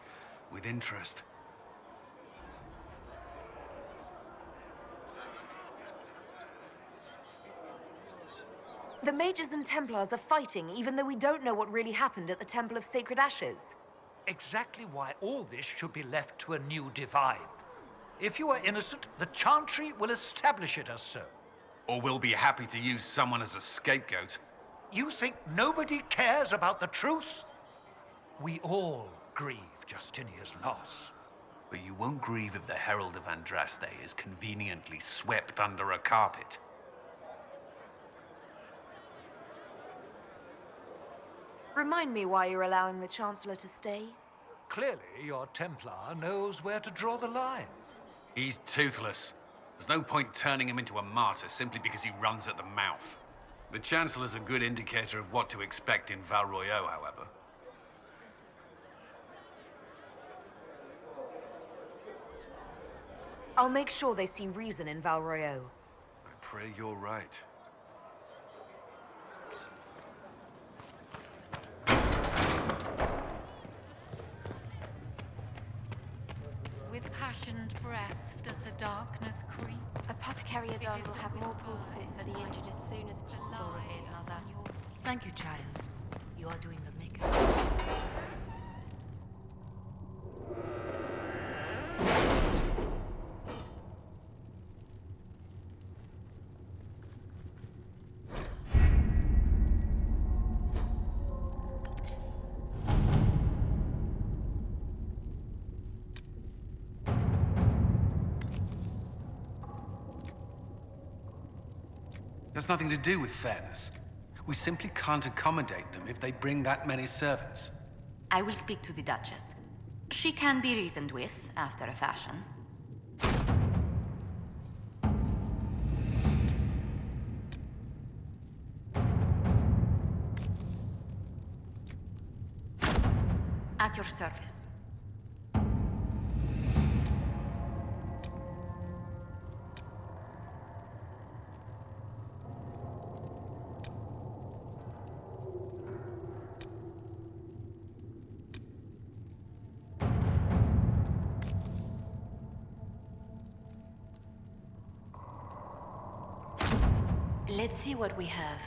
Speaker 8: with interest.
Speaker 3: The mages and Templars are fighting, even though we don't know what really happened at the Temple of Sacred Ashes.
Speaker 7: Exactly why all this should be left to a new Divine. If you are innocent, the Chantry will establish it as so.
Speaker 8: Or we'll be happy to use someone as a scapegoat.
Speaker 7: You think nobody cares about the truth? We all grieve Justinia's loss.
Speaker 8: But you won't grieve if the Herald of Andraste is conveniently swept under a carpet.
Speaker 3: Remind me why you're allowing the Chancellor to stay?
Speaker 7: Clearly, your Templar knows where to draw the line.
Speaker 8: He's toothless. There's no point turning him into a martyr simply because he runs at the mouth. The Chancellor's a good indicator of what to expect in Val Royeaux, however.
Speaker 3: I'll make sure they see reason in Val Royeaux.
Speaker 8: I pray you're right.
Speaker 11: With passioned breath does the darkness creep.
Speaker 15: Apothecary Adon will have more poultices for the injured as soon as possible, Revered Mother.
Speaker 17: Thank you, child. You are doing the making.
Speaker 8: That's nothing to do with fairness. We simply can't accommodate them if they bring that many servants.
Speaker 1: I will speak to the Duchess. She can be reasoned with, after a fashion. At your service. Let's see what we have.